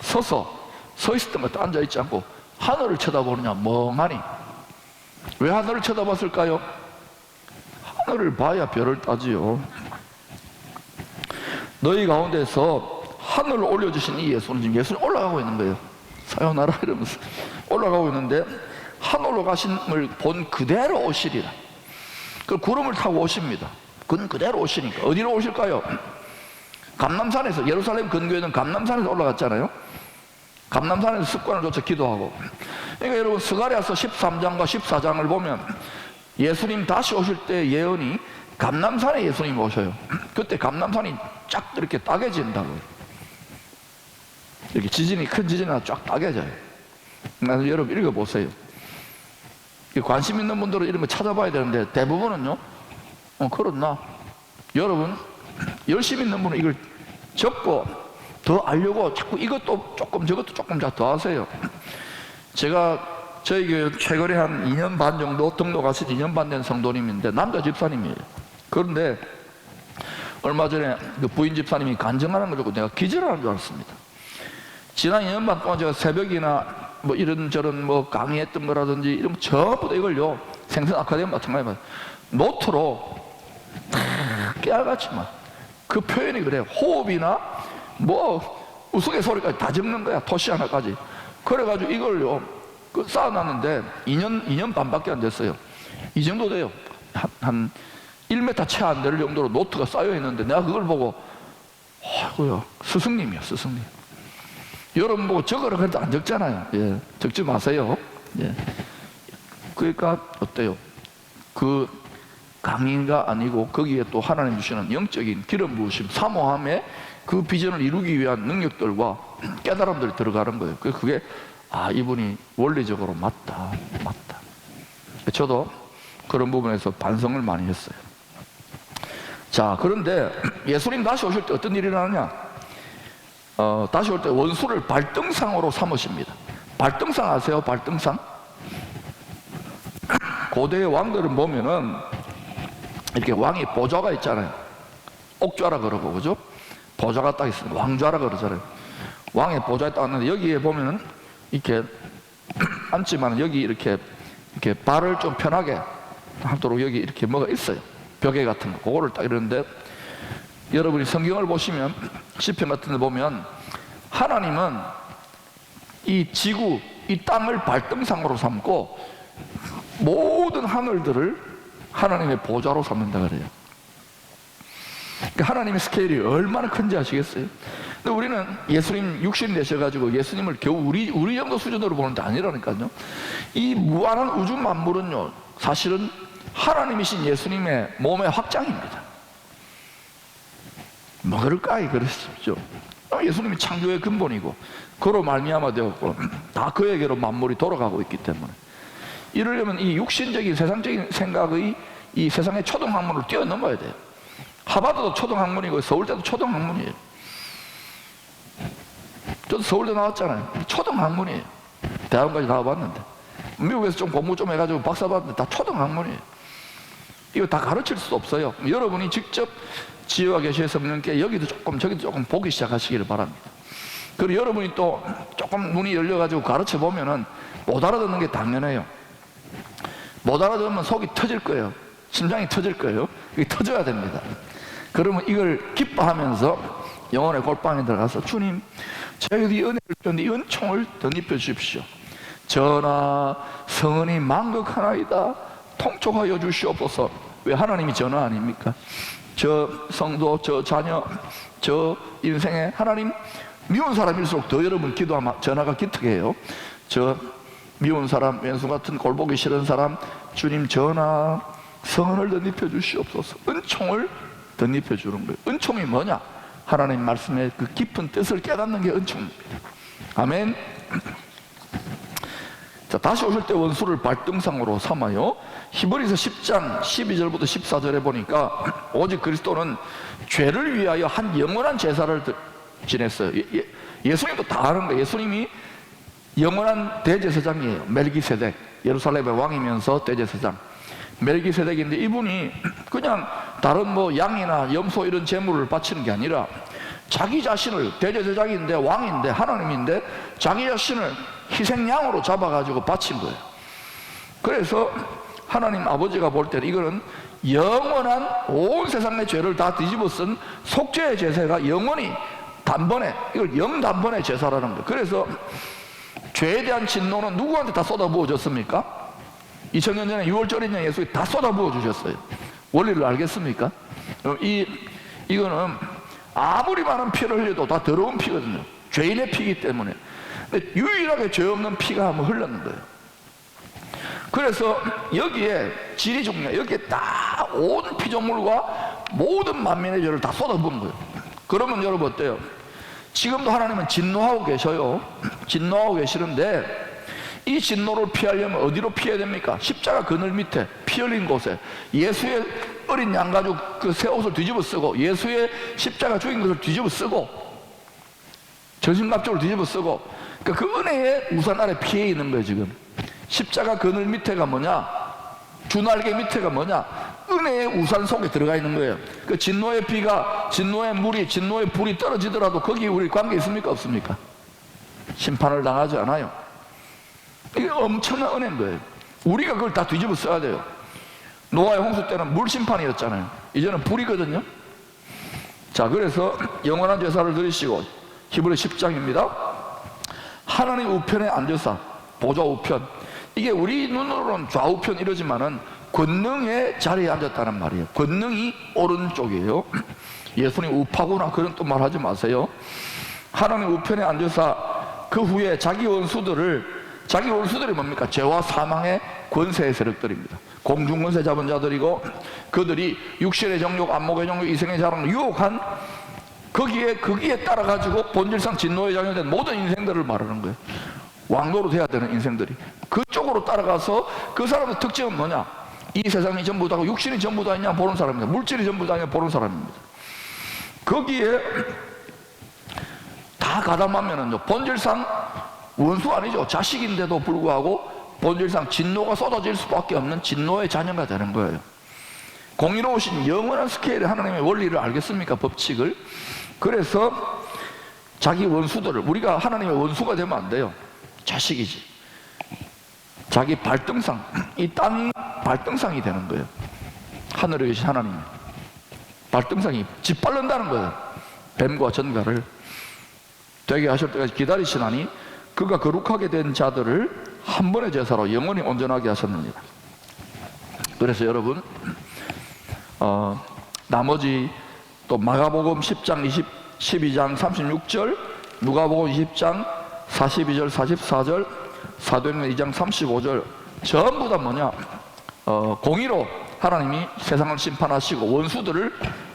서 있었던 것도 앉아있지 않고 하늘을 쳐다보느냐. 멍하니. 왜 하늘을 쳐다봤을까요? 하늘을 봐야 별을 따지요. 너희 가운데서 하늘을 올려주신 이 예수는 지금 예수님 올라가고 있는 거예요. 사요나라 이러면서 올라가고 있는데, 하늘로 가심을 본 그대로 오시리라. 그 구름을 타고 오십니다. 그대로 오시니까 어디로 오실까요? 감람산에서, 예루살렘 근교에는 감람산에서 올라갔잖아요. 감람산에서 습관을 쫓아 기도하고. 그러니까 여러분 스가랴서 13장과 14장을 보면 예수님 다시 오실 때 예언이 감람산에 예수님이 오셔요. 그때 감람산이 쫙 이렇게 따개진다고요. 이렇게 지진이, 큰 지진이 쫙 따개져요. 그래서 여러분 읽어보세요. 관심 있는 분들은 이런 거 찾아봐야 되는데 대부분은요, 그렇나? 여러분, 열심히 있는 분은 이걸 적고 더 알려고 자꾸 이것도 조금 저것도 조금 더 하세요. 제가 저희 교회 최근에 한 2년 반 정도 등록하신 2년 반 된 성도님인데 남자 집사님이에요. 그런데 얼마 전에 그 부인 집사님이 간증하는 걸 듣고 내가 기절하는 줄 알았습니다. 지난 2년 반 동안 제가 새벽이나 뭐 이런저런 뭐 강의했던 거라든지 이런 거 전부 다 이걸요, 생선 아카데미 마찬가지만 노트로 깨알같이만 그 표현이 그래요. 호흡이나 뭐 우스갯소리까지 다 적는 거야. 토시 하나까지. 그래가지고 이걸요 쌓아놨는데 2년 반밖에 안 됐어요. 이 정도 돼요. 한 1m 채 안 될 정도로 노트가 쌓여 있는데 내가 그걸 보고 아이고야, 스승님이야, 스승님. 여러분 보고 적으라 그래도 안 적잖아요. 예, 적지 마세요. 예. 그러니까 어때요? 그 강의가 아니고 거기에 또 하나님 주시는 영적인 기름 부으심, 사모함에 그 비전을 이루기 위한 능력들과 깨달음들이 들어가는 거예요. 그게 이분이 원리적으로 맞다. 저도 그런 부분에서 반성을 많이 했어요. 자, 그런데 예수님 다시 오실 때 어떤 일이 일어나느냐? 다시 올 때 원수를 발등상으로 삼으십니다. 발등상 아세요? 발등상? 고대의 왕들은 보면은 이렇게 왕이 보좌가 있잖아요. 옥좌라 그러고, 그죠? 보좌가 딱 있어요. 왕좌라 그러잖아요. 왕의 보좌에 딱 왔는데 여기에 보면은 이렇게 앉지만 여기 이렇게 발을 좀 편하게 하도록 여기 이렇게 뭐가 있어요. 벽에 같은 거. 그거를 딱 이러는데 여러분이 성경을 보시면 시편 같은 데 보면 하나님은 이 지구, 이 땅을 발등상으로 삼고 모든 하늘들을 하나님의 보좌로 삼는다 그래요. 그러니까 하나님의 스케일이 얼마나 큰지 아시겠어요? 근데 우리는 예수님 육신 내셔가지고 예수님을 겨우 우리 정도 수준으로 보는 게 아니라니까요. 이 무한한 우주 만물은요, 사실은 하나님이신 예수님의 몸의 확장입니다. 뭐 그럴까요? 그러십시오. 예수님이 창조의 근본이고 그로 말미암아 되었고 다 그에게로 만물이 돌아가고 있기 때문에 이러려면 이 육신적인 세상적인 생각의 이 세상의 초등학문을 뛰어넘어야 돼요. 하버드도 초등학문이고 서울대도 초등학문이에요. 저도 서울대 나왔잖아요. 초등학문이에요. 대학원까지 나와봤는데 미국에서 좀 공부 좀 해가지고 박사 받는데 다 초등학문이에요. 이거 다 가르칠 수 없어요. 여러분이 직접 지혜와 계시의 성령께 여기도 조금 저기도 조금 보기 시작하시기를 바랍니다. 그리고 여러분이 또 조금 눈이 열려가지고 가르쳐 보면은 못 알아듣는 게 당연해요. 못 알아듣으면 속이 터질 거예요. 심장이 터질 거예요. 이게 터져야 됩니다. 그러면 이걸 기뻐하면서 영혼의 골방에 들어가서 주님, 저희도 이 은혜를 주셨는데 이 은총을 덧입혀 주십시오. 전하 성은이 만극하나이다. 통촉하여 주시옵소서. 왜 하나님이 전하 아닙니까? 저 성도, 저 자녀, 저 인생에 하나님 미운 사람일수록 더 여러분 기도하면 전화가 기특해요. 저 미운 사람, 왼수 같은 꼴보기 싫은 사람, 주님 전하 성은을 덧입혀 주시옵소서. 은총을 덧입혀 주는 거예요. 은총이 뭐냐? 하나님 말씀의 그 깊은 뜻을 깨닫는 게 은총입니다. 아멘. 자, 다시 오실 때 원수를 발등상으로 삼아요. 히브리서 10장 12절부터 14절에 보니까 오직 그리스도는 죄를 위하여 한 영원한 제사를 지냈어요. 예수님도 다 아는 거예요. 예수님이 영원한 대제사장이에요. 멜기세덱, 예루살렘의 왕이면서 대제사장 멜기세덱인데 이분이 그냥 다른 뭐 양이나 염소 이런 제물을 바치는 게 아니라 자기 자신을, 대제사장인데 왕인데 하나님인데 자기 자신을 희생양으로 잡아가지고 바친 거예요. 그래서 하나님 아버지가 볼 때는 이거는 영원한 온 세상의 죄를 다 뒤집어 쓴 속죄의 제사가 영원히 단번에, 이걸 영단번에 제사라는 거예요. 그래서 죄에 대한 진노는 누구한테 다 쏟아부어졌습니까? 2000년 전에 6월절인 예수님이 다 쏟아부어 주셨어요. 원리를 알겠습니까? 이거는 아무리 많은 피를 흘려도 다 더러운 피거든요. 죄인의 피이기 때문에. 근데 유일하게 죄 없는 피가 한번 흘렀는 거예요. 그래서 여기에 질이 중요해. 여기에 딱 온 피조물과 모든 만민의 죄를 다 쏟아부은 거예요. 그러면 여러분 어때요? 지금도 하나님은 진노하고 계셔요. 진노하고 계시는데 이 진노를 피하려면 어디로 피해야 됩니까? 십자가 그늘 밑에 피 흘린 곳에 예수의 어린 양가죽 그 새 옷을 뒤집어 쓰고, 예수의 십자가 죽인 것을 뒤집어 쓰고, 전신갑주를 뒤집어 쓰고, 그러니까 그 은혜의 우산 아래 피해 있는 거예요. 지금 십자가 그늘 밑에가 뭐냐? 주날개 밑에가 뭐냐? 은혜의 우산 속에 들어가 있는 거예요. 그 진노의 비가, 진노의 물이, 진노의 불이 떨어지더라도 거기 우리 관계 있습니까? 없습니까? 심판을 당하지 않아요. 이게 엄청난 은혜인 거예요. 우리가 그걸 다 뒤집어 써야 돼요. 노아의 홍수 때는 물 심판이었잖아요. 이제는 불이거든요. 자, 그래서 영원한 제사를 드리시고, 히브리 10장입니다. 하나님 우편에 앉으사, 보좌 우편. 이게 우리 눈으로는 좌우편 이러지만은 권능의 자리에 앉았다는 말이에요. 권능이 오른쪽이에요. 예수님 우파구나 그런 또 말하지 마세요. 하나님 우편에 앉으사 그 후에 자기 원수들이 뭡니까? 죄와 사망의 권세의 세력들입니다. 공중권세 잡은 자들이고, 그들이 육신의 정욕, 안목의 정욕, 이생의 자랑을 유혹한 거기에 따라가지고 본질상 진노의 자녀된 모든 인생들을 말하는 거예요. 왕노로 돼야 되는 인생들이 그쪽으로 따라가서, 그 사람의 특징은 뭐냐? 이 세상이 전부 다고 육신이 전부 다냐 보는 사람입니다. 물질이 전부 다냐 보는 사람입니다. 거기에 다 가담하면은요, 본질상 원수 아니죠. 자식인데도 불구하고 본질상 진노가 쏟아질 수밖에 없는 진노의 자녀가 되는 거예요. 공의로우신 영원한 스케일의 하나님의 원리를 알겠습니까? 법칙을. 그래서 자기 원수들을, 우리가 하나님의 원수가 되면 안 돼요. 자식이지. 자기 발등상, 이 땅이 발등상이 되는 거예요. 하늘에 계신 하나님 발등상이 짓밟는다는 거예요. 뱀과 전갈을 되게 하실 때까지 기다리시나니 그가 거룩하게 된 자들을 한 번의 제사로 영원히 온전하게 하셨느니라. 그래서 여러분, 나머지 또 마가복음 10장 12장 36절, 누가복음 20장 42절 44절, 사도행전 2장 35절 전부 다 뭐냐? 공의로 하나님이 세상을 심판하시고 원수들을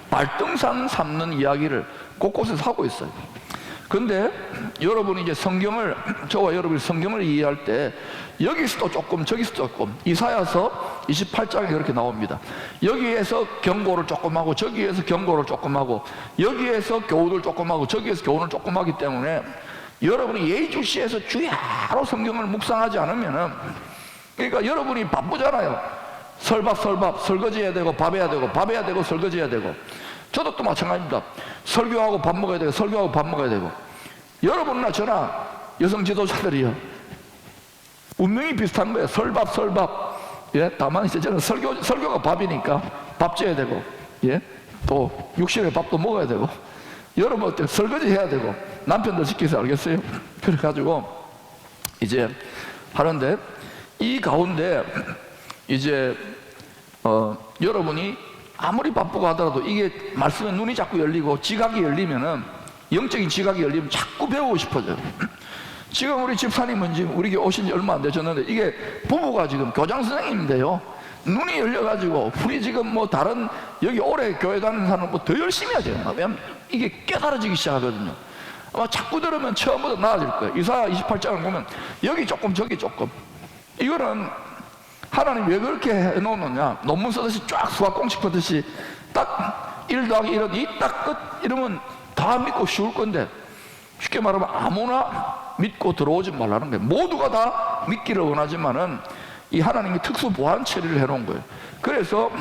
발등상 삼는 이야기를 곳곳에서 하고 있어요. 근데 여러분이 이제 성경을, 저와 여러분이 성경을 이해할 때 여기서도 조금 저기서 조금, 이사야서 28장에 그렇게 나옵니다. 여기에서 경고를 조금 하고 저기에서 경고를 조금 하고 여기에서 교훈을 조금 하고 저기에서 교훈을 조금 하기 때문에 여러분이 예의주시해서 주야로 성경을 묵상하지 않으면은, 그러니까 여러분이 바쁘잖아요. 설밥 설거지 해야 되고 밥 해야 되고 밥 해야 되고 설거지 해야 되고, 저도 또 마찬가지입니다. 설교하고 밥 먹어야 되고 설교하고 밥 먹어야 되고. 여러분이나 저나 여성 지도자들이요, 운명이 비슷한 거예요. 설밥 예, 다만 이제 저는 설교가 밥이니까 밥 줘야 되고, 예, 또 육신의 밥도 먹어야 되고, 여러분 어때요? 설거지 해야 되고 남편들 시켜서 알겠어요? 그래가지고 이제 하는데, 이 가운데 이제 여러분이 아무리 바쁘고 하더라도 이게 말씀에 눈이 자꾸 열리고 지각이 열리면은, 영적인 지각이 열리면 자꾸 배우고 싶어져요. 지금 우리 집사님은 지금 우리 교회 오신 지 얼마 안 되셨는데, 이게 부부가 지금 교장 선생님인데요, 눈이 열려가지고 우리 지금 뭐 다른 여기 오래 교회 다니는 사람은 뭐 더 열심히 하죠. 왜냐면 이게 깨달아지기 시작하거든요. 아마 자꾸 들으면 처음부터 나아질 거예요. 이사야 28장을 보면 여기 조금 저기 조금. 이거는 하나님 왜 그렇게 해놓느냐, 논문 쓰듯이 쫙 수학 공식 보듯이 딱 1 더하기 1은 2 딱 끝 이러면 다 믿고 쉬울 건데, 쉽게 말하면 아무나 믿고 들어오지 말라는 거예요. 모두가 다 믿기를 원하지만은 이 하나님이 특수 보완 처리를 해놓은 거예요. 그래서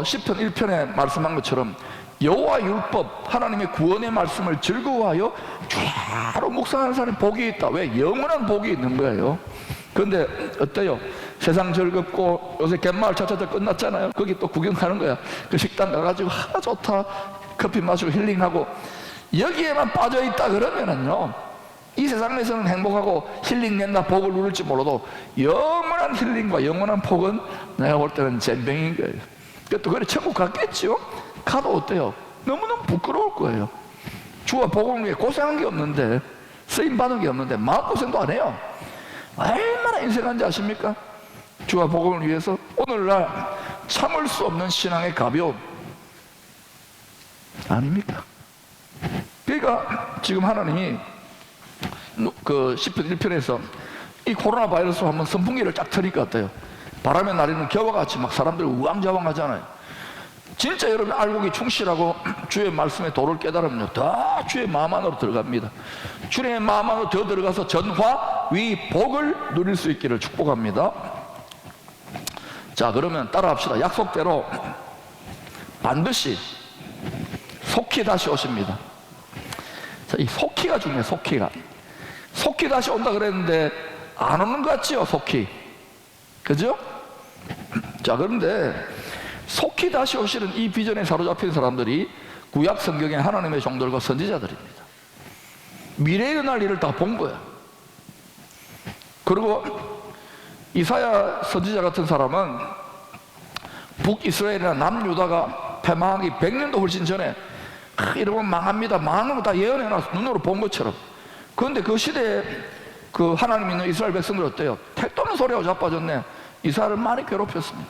시편 1편에 말씀한 것처럼 여호와 율법, 하나님의 구원의 말씀을 즐거워하여 주야로 묵상하는 사람이 복이 있다. 왜? 영원한 복이 있는 거예요. 그런데 어때요? 세상 즐겁고 요새 갯마을 차차차 끝났잖아요. 거기 또 구경 가는 거야. 그 식당 가가지고 좋다, 커피 마시고 힐링하고, 여기에만 빠져있다 그러면은요, 이 세상에서는 행복하고 힐링된다, 복을 누릴지 몰라도 영원한 힐링과 영원한 복은 내가 볼 때는 잼병인 거예요. 또 그래 천국 갔겠죠? 가도 어때요? 너무너무 부끄러울 거예요. 주와 복을 위해 고생한 게 없는데, 쓰임 받은 게 없는데 마음고생도 안 해요. 얼마나 인생한지 아십니까? 주와 복음을 위해서 오늘날 참을 수 없는 신앙의 가벼움 아닙니까? 그러니까 지금 하나님이 그 시편 1편에서 이 코로나 바이러스 한번 선풍기를 쫙 트니까 어때요? 바람에 날리는 겨와 같이 막 사람들이 우왕좌왕하잖아요. 진짜 여러분 알곡이 충실하고 주의 말씀에 도를 깨달으면요 다 주의 마음 안으로 들어갑니다. 주의 마음 안으로 더 들어가서 전화 위 복을 누릴 수 있기를 축복합니다. 자, 그러면 따라합시다. 약속대로 반드시 속히 다시 오십니다. 자, 이 속히가 중요해요. 속히 다시 온다 그랬는데 안 오는 것 같지요? 속히, 그죠? 자, 그런데 속히 다시 오시는 이 비전에 사로잡힌 사람들이 구약 성경의 하나님의 종들과 선지자들입니다. 미래에 일어날 일을 다 본 거야. 그리고 이사야 선지자 같은 사람은 북이스라엘이나 남유다가 패망하기 100년도 훨씬 전에 이러면 망합니다, 망하는 거 다 예언해놔서 눈으로 본 것처럼. 그런데 그 시대에 그 하나님 있는 이스라엘 백성들 어때요? 택도 없는 소리하고 자빠졌네. 이스라엘을 많이 괴롭혔습니다.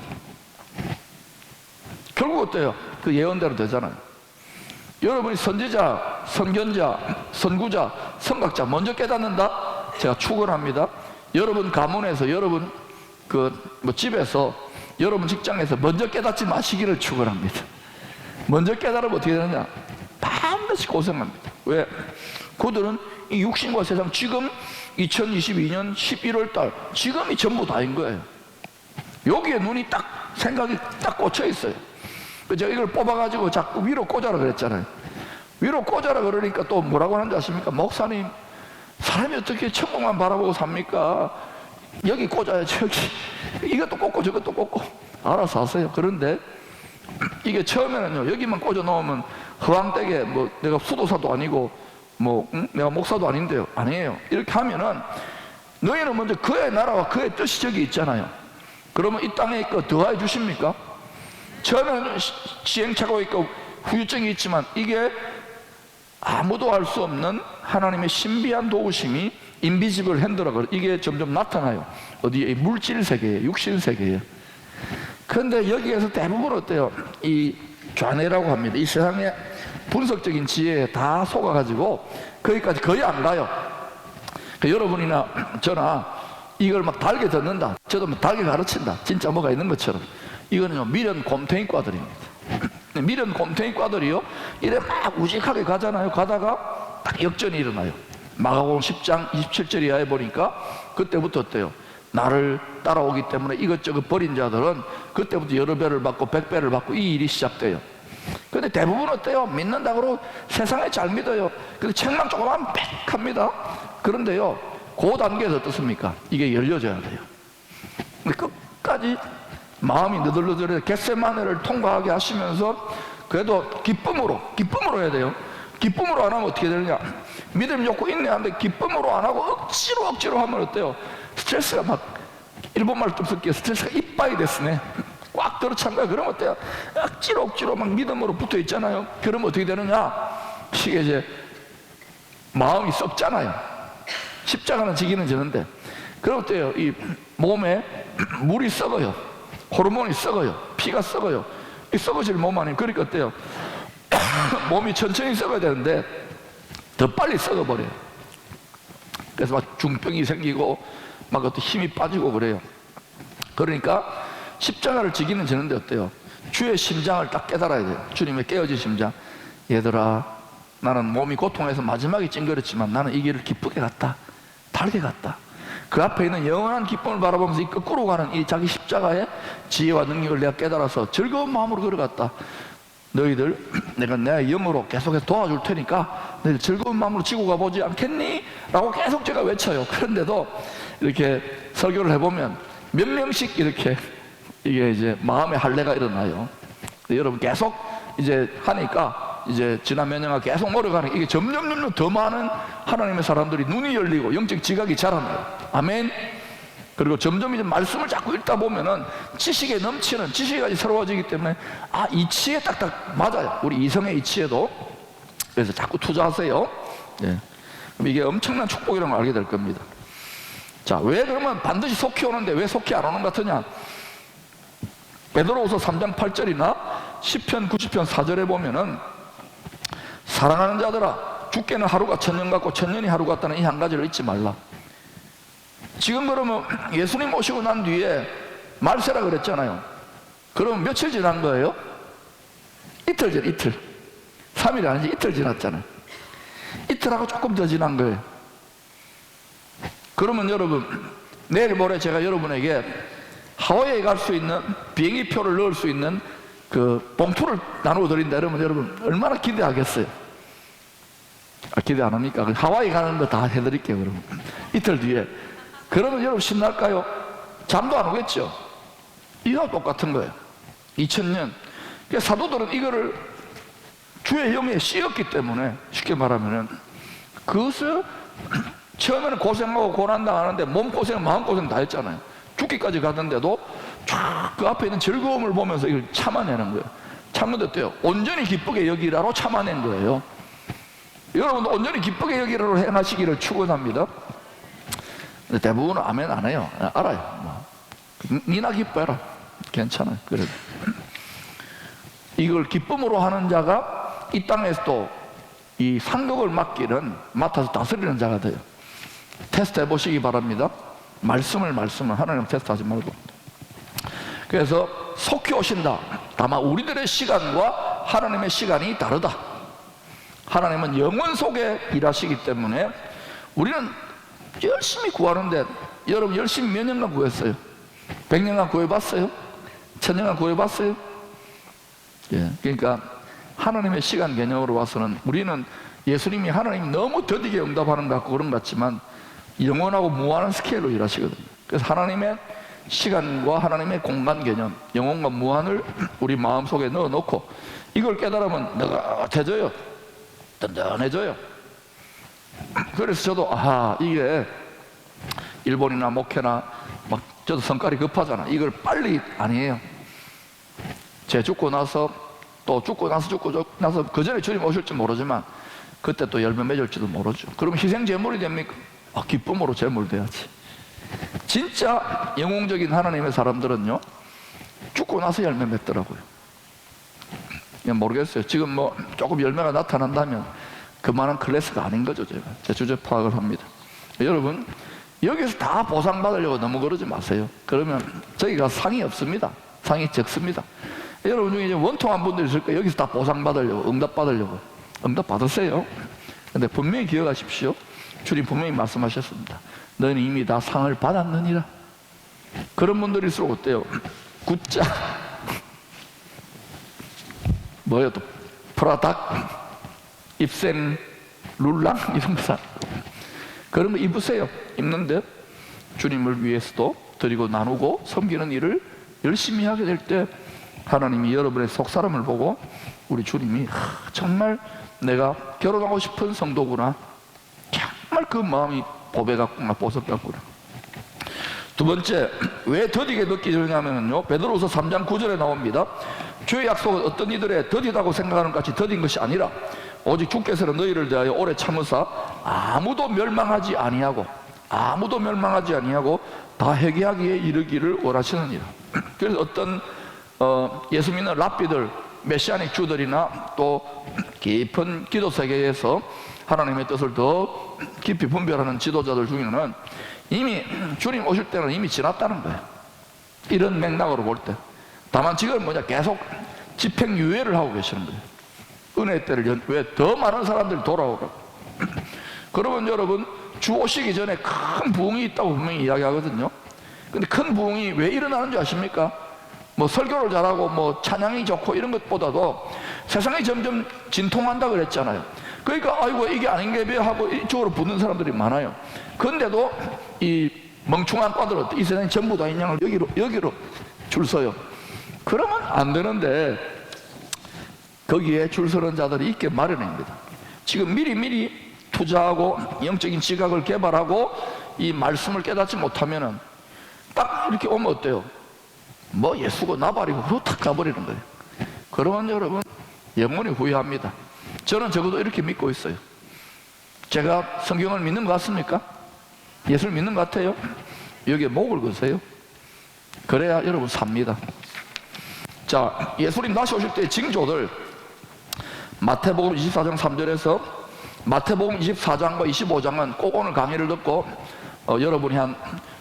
결국 어때요? 그 예언대로 되잖아요. 여러분이 선지자, 선견자, 선구자, 선각자 먼저 깨닫는다? 제가 축원합니다. 여러분 가문에서, 여러분 뭐 집에서, 여러분 직장에서 먼저 깨닫지 마시기를 축원합니다. 먼저 깨달으면 어떻게 되느냐? 반드시 고생합니다. 왜? 그들은 이 육신과 세상, 지금 2022년 11월 달 지금이 전부 다인 거예요. 여기에 눈이 딱 생각이 딱 꽂혀 있어요. 제가 이걸 뽑아가지고 자꾸 위로 꽂아라 그랬잖아요. 위로 꽂아라 그러니까 또 뭐라고 하는지 아십니까? 목사님, 사람이 어떻게 천국만 바라보고 삽니까? 여기 꽂아야지, 여기. 이것도 꽂고 저것도 꽂고 알아서 하세요. 그런데 이게 처음에는요, 여기만 꽂아 놓으면 허황되게 뭐 내가 수도사도 아니고 뭐 내가 목사도 아닌데요. 아니에요. 이렇게 하면은 너희는 먼저 그의 나라와 그의 뜻이 저기 있잖아요. 그러면 이 땅에 있고 더해 주십니까? 처음에는 시행착오가 있고 후유증이 있지만 이게 아무도 알 수 없는 하나님의 신비한 도우심이 인비지블 핸드라고, 이게 점점 나타나요. 어디에? 물질 세계에, 육신 세계에. 그런데 여기에서 대부분 어때요? 이 좌뇌라고 합니다. 이 세상의 분석적인 지혜에 다 속아가지고 거기까지 거의 안 가요. 그러니까 여러분이나 저나 이걸 막 달게 듣는다. 저도 막 달게 가르친다. 진짜 뭐가 있는 것처럼. 이거는요, 미련 곰탱이과들입니다. 미련 곰탱이과들이요, 이래 막 우직하게 가잖아요. 가다가 딱 역전이 일어나요. 마가복음 10장 27절 이하에 보니까 그때부터 어때요? 나를 따라오기 때문에 이것저것 버린 자들은 그때부터 여러 배를 받고 100배를 받고 이 일이 시작돼요. 근데 대부분 어때요? 믿는다고 세상에 잘 믿어요. 근데 책만 조금 하면 빽합니다. 그런데요, 그 단계에서 어떻습니까? 이게 열려져야 돼요. 근데 끝까지 마음이 너덜너덜해서 겟세마네를 통과하게 하시면서 그래도 기쁨으로 해야 돼요. 기쁨으로 안 하면 어떻게 되느냐? 믿음 좋고 인내하는데 기쁨으로 안 하고 억지로 하면 어때요? 스트레스가 막, 일본말 좀 쓸게요. 스트레스가 이빠이 됐으네. 꽉 들어찬 거야. 그러면 어때요? 억지로 막 믿음으로 붙어 있잖아요. 그러면 어떻게 되느냐? 이게 이제 마음이 썩잖아요. 십자가는 지기는 지는데. 그럼 어때요? 이 몸에 물이 썩어요. 호르몬이 썩어요. 피가 썩어요. 이 썩어질 몸 아니에요. 그러니까 어때요? 몸이 천천히 썩어야 되는데 더 빨리 썩어버려요. 그래서 막 중병이 생기고 막 어떤 힘이 빠지고 그래요. 그러니까 십자가를 지기는 지는데 어때요? 주의 심장을 딱 깨달아야 돼요. 주님의 깨어진 심장. 얘들아, 나는 몸이 고통해서 마지막에 찡그렸지만 나는 이 길을 기쁘게 갔다. 달게 갔다. 그 앞에 있는 영원한 기쁨을 바라보면서 이 거꾸로 가는 이 자기 십자가의 지혜와 능력을 내가 깨달아서 즐거운 마음으로 걸어갔다. 너희들 내가 내 영으로 계속해서 도와줄 테니까 너희들 즐거운 마음으로 지고 가보지 않겠니? 라고 계속 제가 외쳐요. 그런데도 이렇게 설교를 해보면 몇 명씩 이렇게 이게 이제 마음의 할례가 일어나요. 여러분 계속 이제 하니까 이제 지난 몇 년간 계속 몰아가는, 이게 점점 더 많은 하나님의 사람들이 눈이 열리고 영적 지각이 자라나요. 아멘. 그리고 점점 이제 말씀을 자꾸 읽다 보면은 지식에 넘치는, 지식이 새로워지기 때문에 아, 이치에 딱딱 맞아요. 우리 이성의 이치에도. 그래서 자꾸 투자하세요. 네. 그럼 이게 엄청난 축복이라는 걸 알게 될 겁니다. 자, 왜 그러면 반드시 속히 오는데 왜 속히 안 오는 것 같으냐? 베드로후서 3장 8절이나 시편 90편 4절에 보면은 사랑하는 자들아 죽게는 하루가 천년 같고 천년이 하루 같다는 이 한 가지를 잊지 말라. 지금 그러면 예수님 오시고 난 뒤에 말세라 그랬잖아요. 그러면 며칠 지난 거예요? 이틀 전, 이틀. 3일 아니지, 이틀 지났잖아요. 이틀하고 조금 더 지난 거예요. 그러면 여러분, 내일 모레 제가 여러분에게 하와이에 갈 수 있는 비행기 표를 넣을 수 있는 그 봉투를 나누어 드린다. 여러분 얼마나 기대하겠어요? 기대 안 합니까? 하와이 가는 거 다 해드릴게요. 그러면 이틀 뒤에. 그러면 여러분 신날까요? 잠도 안 오겠죠? 이거와 똑같은 거예요. 2000년. 그러니까 사도들은 이거를 주의 영에 씌었기 때문에 쉽게 말하면은 그것을 처음에는 고생하고 고난당하는데 몸고생 마음고생 다 했잖아요. 죽기까지 가던데도 쫙 그 앞에 있는 즐거움을 보면서 이걸 참아내는 거예요. 참는데 어때요? 온전히 기쁘게 여기라로 참아낸 거예요. 여러분도 온전히 기쁘게 여기라로 행하시기를 축원합니다. 근데 대부분은 아멘 안 해요. 알아요. 니나 기뻐해라. 괜찮아요. 그래도 이걸 기쁨으로 하는 자가 이 땅에서도 이 상급을 맡아서 다스리는 자가 돼요. 테스트 해보시기 바랍니다. 말씀을 하나님 테스트하지 말고. 그래서 속히 오신다. 다만 우리들의 시간과 하나님의 시간이 다르다. 하나님은 영원 속에 일하시기 때문에 우리는 열심히 구하는데, 여러분 열심히 몇 년간 구했어요? 100년간 구해봤어요? 1000년간 구해봤어요? 예, 그러니까 하나님의 시간 개념으로 봐서는 우리는 예수님이 하나님이 너무 더디게 응답하는 것 같고 그런 것 같지만 영원하고 무한한 스케일로 일하시거든요. 그래서 하나님의 시간과 하나님의 공간 개념, 영원과 무한을 우리 마음속에 넣어놓고 이걸 깨달으면 느긋해져요. 든든해져요. 그래서 저도 이게 일본이나 목회나 막 저도 성깔이 급하잖아. 이걸 빨리 아니에요. 제 죽고 나서 그 전에 주님 오실지 모르지만 그때 또 열매 맺을지도 모르죠. 그럼 희생 제물이 됩니까? 기쁨으로 제물 돼야지. 진짜 영웅적인 하나님의 사람들은요 죽고 나서 열매 맺더라고요. 모르겠어요. 지금 뭐 조금 열매가 나타난다면 그만한 클래스가 아닌 거죠. 제가 제 주제 파악을 합니다. 여러분 여기서 다 보상받으려고 너무 그러지 마세요. 그러면 저희가 상이 없습니다. 상이 적습니다. 여러분 중에 이제 원통한 분들이 있을 거예요. 여기서 다 보상받으려고, 응답받으려고. 응답 받으세요. 근데 분명히 기억하십시오. 주님 분명히 말씀하셨습니다. 너는 이미 다 상을 받았느니라. 그런 분들일수록 어때요? 굿자 뭐예요 또? 프라닥, 입생, 룰랑 이런 거 사. 그런 거 입으세요. 입는데 주님을 위해서도 드리고 나누고 섬기는 일을 열심히 하게 될 때 하나님이 여러분의 속사람을 보고 우리 주님이 정말 내가 결혼하고 싶은 성도구나, 정말 그 마음이 보배 같구나, 보석 같구나. 두 번째, 왜 더디게 느끼느냐면요, 베드로후서 3장 9절에 나옵니다. 주의 약속은 어떤 이들의 더디다고 생각하는 것 같이 더딘 것이 아니라 오직 주께서는 너희를 대하여 오래 참으사 아무도 멸망하지 아니하고 다 회개하기에 이르기를 원하시느니라. 그래서 어떤 예수 믿는 랍비들, 메시아닉 주들이나 또 깊은 기도 세계에서 하나님의 뜻을 더 깊이 분별하는 지도자들 중에는 이미 주님 오실 때는 이미 지났다는 거예요. 이런 맥락으로 볼 때. 다만 지금 계속 집행유예를 하고 계시는 거예요. 은혜 때를 왜 더 많은 사람들이 돌아오라고. 그러면 여러분 주 오시기 전에 큰 부흥이 있다고 분명히 이야기하거든요. 근데 큰 부흥이 왜 일어나는 줄 아십니까? 뭐 설교를 잘하고 뭐 찬양이 좋고 이런 것보다도 세상이 점점 진통한다 그랬잖아요. 그러니까 아이고 이게 아닌가 하고 이쪽으로 붙는 사람들이 많아요. 그런데도 이 멍충한 과들은 이 세상에 전부 다 인양을 여기로 줄 서요. 그러면 안 되는데 거기에 줄 서는 자들이 있게 마련입니다. 지금 미리 투자하고 영적인 지각을 개발하고 이 말씀을 깨닫지 못하면은 딱 이렇게 오면 어때요? 뭐 예수고 나발이고 그러고 탁 가버리는 거예요. 그러면 여러분 영원히 후회합니다. 저는 적어도 이렇게 믿고 있어요. 제가 성경을 믿는 것 같습니까? 예수를 믿는 것 같아요? 여기에 목을 거세요. 그래야 여러분 삽니다. 자, 예수님 다시 오실 때의 징조들, 마태복음 24장 3절에서 마태복음 24장과 25장은 꼭 오늘 강의를 듣고 여러분이 한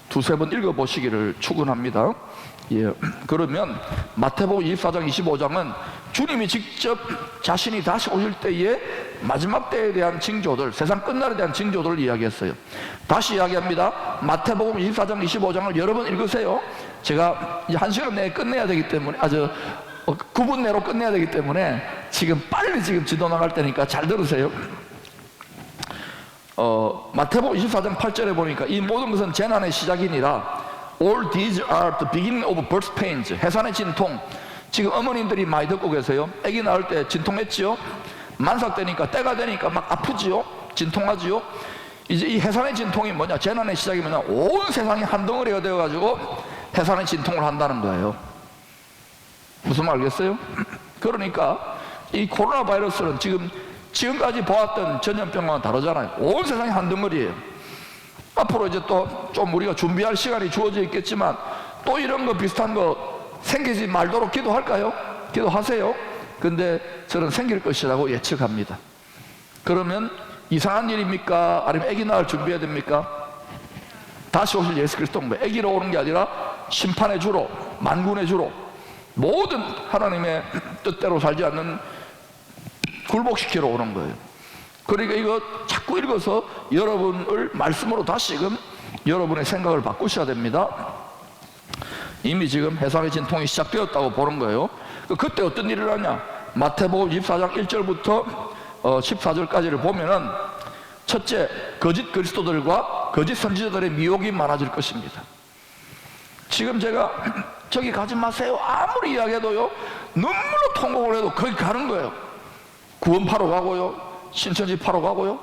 두세 번 읽어보시기를 축원합니다. 예, 그러면 마태복음 24장 25장은 주님이 직접 자신이 다시 오실 때의 마지막 때에 대한 징조들, 세상 끝날에 대한 징조들을 이야기했어요. 다시 이야기합니다. 마태복음 24장 25장을 여러 번 읽으세요. 제가 이제 1시간 내에 끝내야 되기 때문에 9분 내로 끝내야 되기 때문에 지금 빨리 지도 나갈 때니까 잘 들으세요. 마태복음 24장 8절에 보니까 이 모든 것은 재난의 시작이니라. All these are the beginning of birth pains. 해산의 진통. 지금 어머님들이 많이 듣고 계세요. 아기 낳을 때 진통했지요. 만삭 되니까, 때가 되니까 막 아프지요. 진통하지요. 이제 이 해산의 진통이 뭐냐, 재난의 시작이 뭐냐, 온 세상이 한 덩어리가 되어가지고 해산의 진통을 한다는 거예요. 무슨 말 알겠어요? 그러니까 이 코로나 바이러스는 지금까지 보았던 전염병과는 다르잖아요. 온 세상이 한 덩어리예요. 앞으로 이제 또 좀 우리가 준비할 시간이 주어져 있겠지만 또 이런 거 비슷한 거 생기지 말도록 기도할까요? 기도하세요. 근데 저는 생길 것이라고 예측합니다. 그러면 이상한 일입니까? 아니면 아기 낳을 준비해야 됩니까? 다시 오실 예수 그리스도인 거예요. 아기로 오는 게 아니라 심판의 주로, 만군의 주로, 모든 하나님의 뜻대로 살지 않는 굴복시키러 오는 거예요. 그러니까 이거 자꾸 읽어서 여러분을 말씀으로 다시금 여러분의 생각을 바꾸셔야 됩니다. 이미 지금 해산의 진통이 시작되었다고 보는 거예요. 그때 어떤 일을 하냐? 마태복음 24장 1절부터 14절까지를 보면은 첫째, 거짓 그리스도들과 거짓 선지자들의 미혹이 많아질 것입니다. 지금 제가 저기 가지 마세요 아무리 이야기해도요, 눈물로 통곡을 해도 거기 가는 거예요. 구원파로 가고요, 신천지 파로 가고요,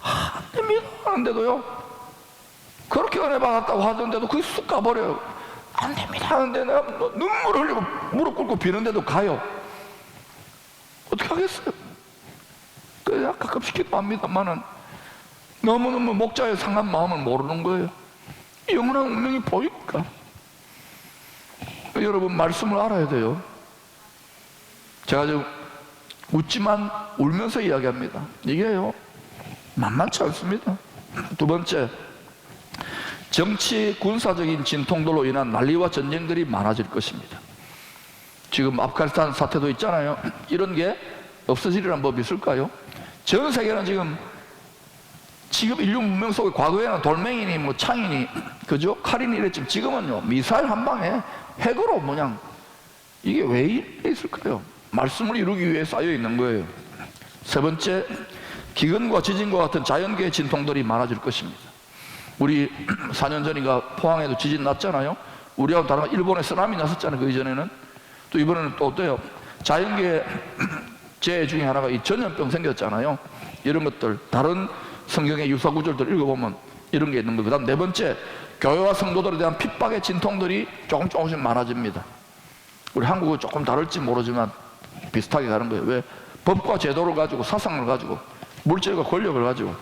안 됩니다 하는데도요, 그렇게 은혜 받았다고 하던데도 그게 쑥 가버려요. 안 됩니다 하는데 내가 눈물을 흘리고 무릎 꿇고 비는데도 가요. 어떻게 하겠어요? 그래야 가끔씩 기도합니다만은 너무너무 목자의 상한 마음을 모르는 거예요. 영원한 운명이 보이니까. 여러분 말씀을 알아야 돼요. 제가 지금 웃지만 울면서 이야기합니다. 이게요 만만치 않습니다. 두 번째, 정치 군사적인 진통들로 인한 난리와 전쟁들이 많아질 것입니다. 지금 아프가니스탄 사태도 있잖아요. 이런 게 없어지리란 법이 있을까요? 전 세계는 지금 인류 문명 속에 과거에는 돌멩이니 뭐 창이니 그죠? 칼이니 이랬지만 지금은요 미사일 한 방에 핵으로 뭐냥 이게 왜 있을까요? 말씀을 이루기 위해 쌓여 있는 거예요. 세 번째, 기근과 지진과 같은 자연계의 진통들이 많아질 것입니다. 우리 4년 전인가 포항에도 지진 났잖아요. 우리하고 다른 일본에 쓰나미 났었잖아요. 그 이전에는. 또 이번에는 또 어때요? 자연계 재해 중에 하나가 이 전염병 생겼잖아요. 이런 것들 다른 성경의 유사 구절들 읽어보면 이런 게 있는 거예요. 그 다음 네 번째, 교회와 성도들에 대한 핍박의 진통들이 조금씩 많아집니다. 우리 한국은 조금 다를지 모르지만 비슷하게 가는 거예요. 왜? 법과 제도를 가지고, 사상을 가지고, 물질과 권력을 가지고.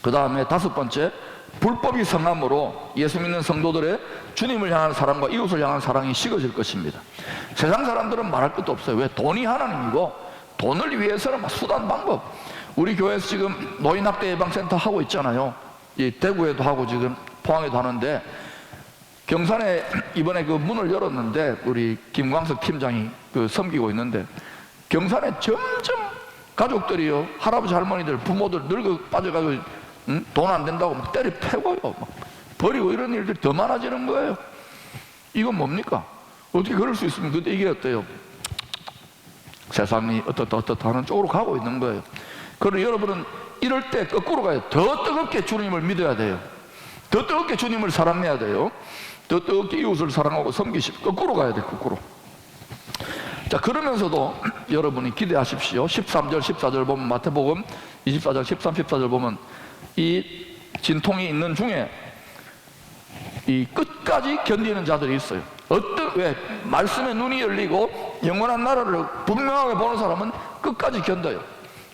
그 다음에 다섯 번째, 불법이 성함으로 예수 믿는 성도들의 주님을 향한 사랑과 이웃을 향한 사랑이 식어질 것입니다. 세상 사람들은 말할 것도 없어요. 왜? 돈이 하나님이고 돈을 위해서는 수단 방법. 우리 교회에서 지금 노인학대 예방센터 하고 있잖아요. 이 대구에도 하고 지금 포항에도 하는데, 경산에 이번에 그 문을 열었는데 우리 김광석 팀장이 섬기고 있는데, 경산에 점점 가족들이요, 할아버지 할머니들 부모들 늙어 빠져가지고 돈 안 된다고 막 때려 패고요, 막 버리고 이런 일들이 더 많아지는 거예요. 이건 뭡니까? 어떻게 그럴 수 있습니까? 근데 이게 어때요? 세상이 어떻다 하는 쪽으로 가고 있는 거예요. 그러나 여러분은 이럴 때 거꾸로 가요. 더 뜨겁게 주님을 믿어야 돼요. 더 뜨겁게 주님을 사랑해야 돼요. 더 뜨겁게 이웃을 사랑하고 섬기시고 거꾸로 가야 돼요. 거꾸로. 자, 그러면서도 여러분이 기대하십시오. 13절 14절 보면, 마태복음 24장 13, 14절 보면 이 진통이 있는 중에 이 끝까지 견디는 자들이 있어요. 왜? 말씀에 눈이 열리고 영원한 나라를 분명하게 보는 사람은 끝까지 견뎌요.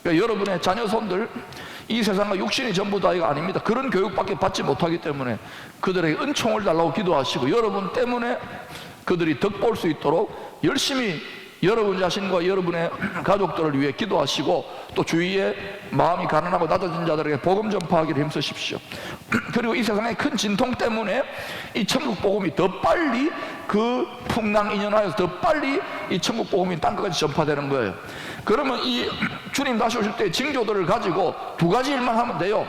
그러니까 여러분의 자녀손들 이 세상과 육신이 전부다 이거 아닙니다. 그런 교육밖에 받지 못하기 때문에 그들에게 은총을 달라고 기도하시고, 여러분 때문에 그들이 덕볼 수 있도록 열심히 여러분 자신과 여러분의 가족들을 위해 기도하시고, 또 주위에 마음이 가난하고 낮아진 자들에게 복음 전파하기를 힘쓰십시오. 그리고 이 세상의 큰 진통 때문에 이 천국 복음이 더 빨리, 그 풍랑인연하여서 더 빨리 이 천국 복음이 땅끝까지 전파되는 거예요. 그러면 이 주님 다시 오실 때 징조들을 가지고 두 가지 일만 하면 돼요.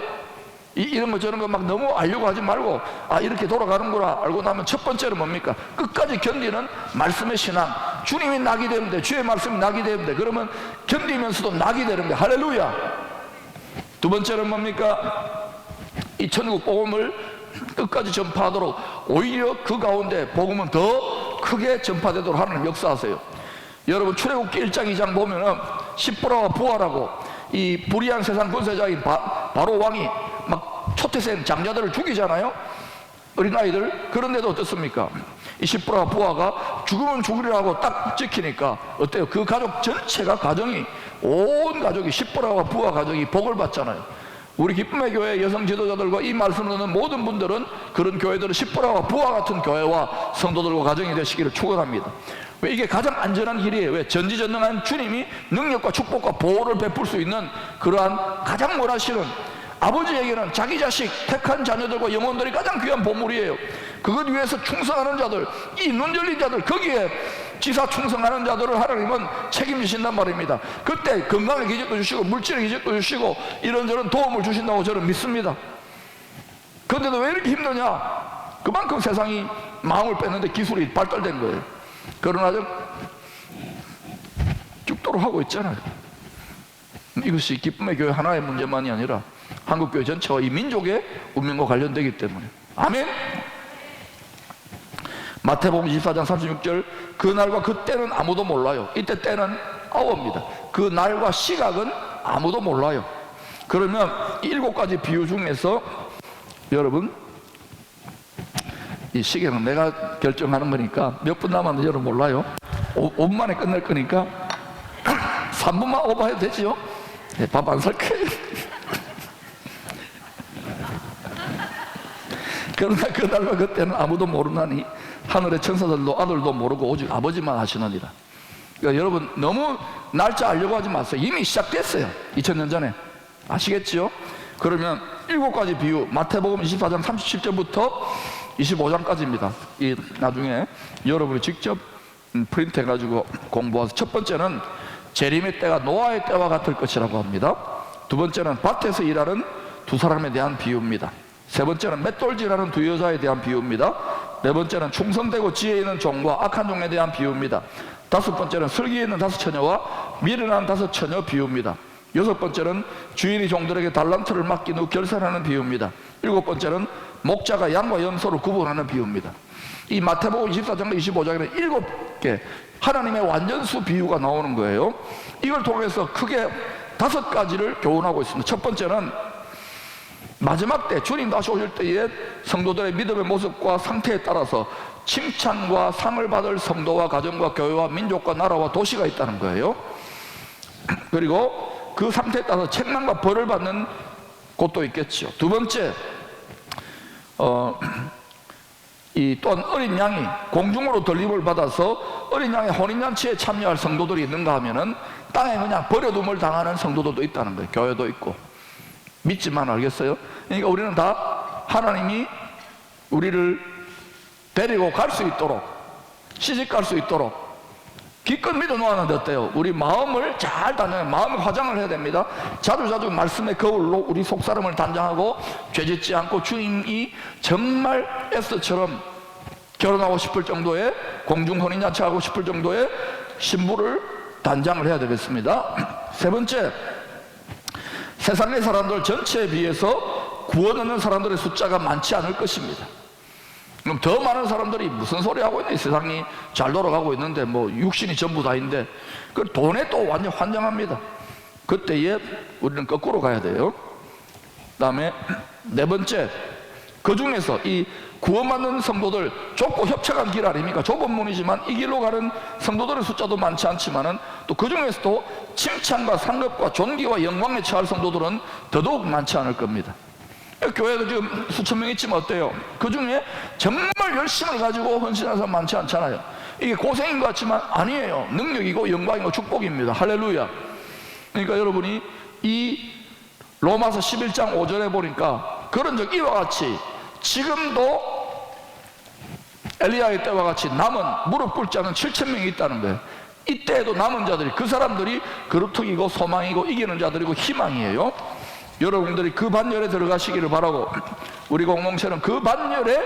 이런 거 저런 거 막 너무 알려고 하지 말고, 아 이렇게 돌아가는구나 알고 나면 첫 번째는 뭡니까? 끝까지 견디는 말씀의 신앙. 주님이 낙이 되면 돼. 주의 말씀이 낙이 되면 돼. 그러면 견디면서도 낙이 되는 거야. 할렐루야. 두 번째는 뭡니까? 이 천국 복음을 끝까지 전파하도록, 오히려 그 가운데 복음은 더 크게 전파되도록 하나님 역사하세요. 여러분 출애굽기 1장 2장 보면은 십보라와 부하라고 이 불의한 세상 권세자인 바로 왕이 막 초태생 장자들을 죽이잖아요. 어린아이들. 그런데도 어떻습니까? 이 십보라와 부하가 죽으면 죽으리라고 딱 지키니까 어때요? 그 가족 전체가, 가정이, 온 가족이, 십보라와 부하 가족이 복을 받잖아요. 우리 기쁨의 교회 여성 지도자들과 이 말씀을 듣는 모든 분들은, 그런 교회들은 십보라와 부하 같은 교회와 성도들과 가정이 되시기를 축원합니다. 왜? 이게 가장 안전한 길이에요. 왜? 전지전능한 주님이 능력과 축복과 보호를 베풀 수 있는 그러한 가장 원하시는, 아버지에게는 자기 자식, 택한 자녀들과 영혼들이 가장 귀한 보물이에요. 그것 위해서 충성하는 자들, 이 눈 열린 자들, 거기에 지사 충성하는 자들을 하나님은 책임지신단 말입니다. 그때 건강의 기적도 주시고 물질의 기적도 주시고 이런저런 도움을 주신다고 저는 믿습니다. 그런데도 왜 이렇게 힘드냐? 그만큼 세상이 마음을 뺐는데 기술이 발달된 거예요. 그러나 죽도록 하고 있잖아요. 이것이 기쁨의 교회 하나의 문제만이 아니라 한국교회 전체와 이 민족의 운명과 관련되기 때문에. 아멘. 마태복음 24장 36절, 그 날과 그 때는 아무도 몰라요. 이때 때는 아워입니다. 그 날과 시각은 아무도 몰라요. 그러면 7가지 비유 중에서 여러분, 이 시계는 내가 결정하는 거니까 몇 분 남았는지 여러분 몰라요. 5분 만에 끝낼 거니까 3분만 오버해도 되지요? 네, 밥 안 살 거예요. 그러나 그날과 그때는 아무도 모르나니 하늘의 천사들도 아들도 모르고 오직 아버지만 아시느니라. 그러니까 여러분 너무 날짜 알려고 하지 마세요. 이미 시작됐어요. 2000년 전에. 아시겠지요? 그러면 7가지 비유, 마태복음 24장 37절부터 25장까지입니다. 이 나중에 여러분이 직접 프린트 해가지고 공부해서, 첫 번째는 재림의 때가 노아의 때와 같을 것이라고 합니다. 두 번째는 밭에서 일하는 두 사람에 대한 비유입니다. 세 번째는 맷돌질하는 두 여자에 대한 비유입니다. 네 번째는 충성되고 지혜 있는 종과 악한 종에 대한 비유입니다. 다섯 번째는 슬기 있는 5 처녀와 미련한 5 처녀 비유입니다. 여섯 번째는 주인이 종들에게 달란트를 맡긴 후 결산하는 비유입니다. 일곱 번째는 목자가 양과 염소를 구분하는 비유입니다. 이 마태복음 24장과 25장에는 7개 하나님의 완전수 비유가 나오는 거예요. 이걸 통해서 크게 5가지를 교훈하고 있습니다. 첫 번째는 마지막 때 주님 다시 오실 때에 성도들의 믿음의 모습과 상태에 따라서 칭찬과 상을 받을 성도와 가정과 교회와 민족과 나라와 도시가 있다는 거예요. 그리고 그 상태에 따라서 책망과 벌을 받는 곳도 있겠죠. 두 번째, 이 또한 어린 양이 공중으로 들림을 받아서 어린 양의 혼인잔치에 참여할 성도들이 있는가 하면은 땅에 그냥 버려둠을 당하는 성도들도 있다는 거예요. 교회도 있고. 믿지만 알겠어요? 그러니까 우리는 다 하나님이 우리를 데리고 갈 수 있도록, 시집 갈 수 있도록 기껏 믿어 놓았는데 어때요? 우리 마음을 잘 단장해, 마음을 화장을 해야 됩니다. 자주자주 말씀의 거울로 우리 속사람을 단장하고 죄짓지 않고 주님이 정말 에스더처럼 결혼하고 싶을 정도의, 공중 혼인잔치 하고 싶을 정도의 신부를 단장을 해야 되겠습니다. 세 번째, 세상의 사람들 전체에 비해서 구원 얻는 사람들의 숫자가 많지 않을 것입니다. 그럼 더 많은 사람들이 무슨 소리 하고 있네, 세상이 잘 돌아가고 있는데 뭐 육신이 전부 다인데, 그 돈에 또 완전 환장합니다. 그때에 우리는 거꾸로 가야 돼요. 그 다음에 네 번째, 그 중에서 이 구원받는 성도들, 좁고 협착한 길 아닙니까? 좁은 문이지만 이 길로 가는 성도들의 숫자도 많지 않지만은 또 그 중에서도 칭찬과 상급과 존귀와 영광에 처할 성도들은 더더욱 많지 않을 겁니다. 교회도 지금 수천 명 있지만 어때요? 그 중에 정말 열심을 가지고 헌신하는 사람 많지 않잖아요. 이게 고생인 것 같지만 아니에요. 능력이고 영광이고 축복입니다. 할렐루야. 그러니까 여러분이 이 로마서 11장 5절에 보니까 그런 적 이와 같이 지금도 엘리야의 때와 같이 남은 무릎 꿇지 않은 7,000명이 있다는 거예요. 이때에도 남은 자들이, 그 사람들이 그루터기고 소망이고 이기는 자들이고 희망이에요. 여러분들이 그 반열에 들어가시기를 바라고, 우리 공동체는 그 반열에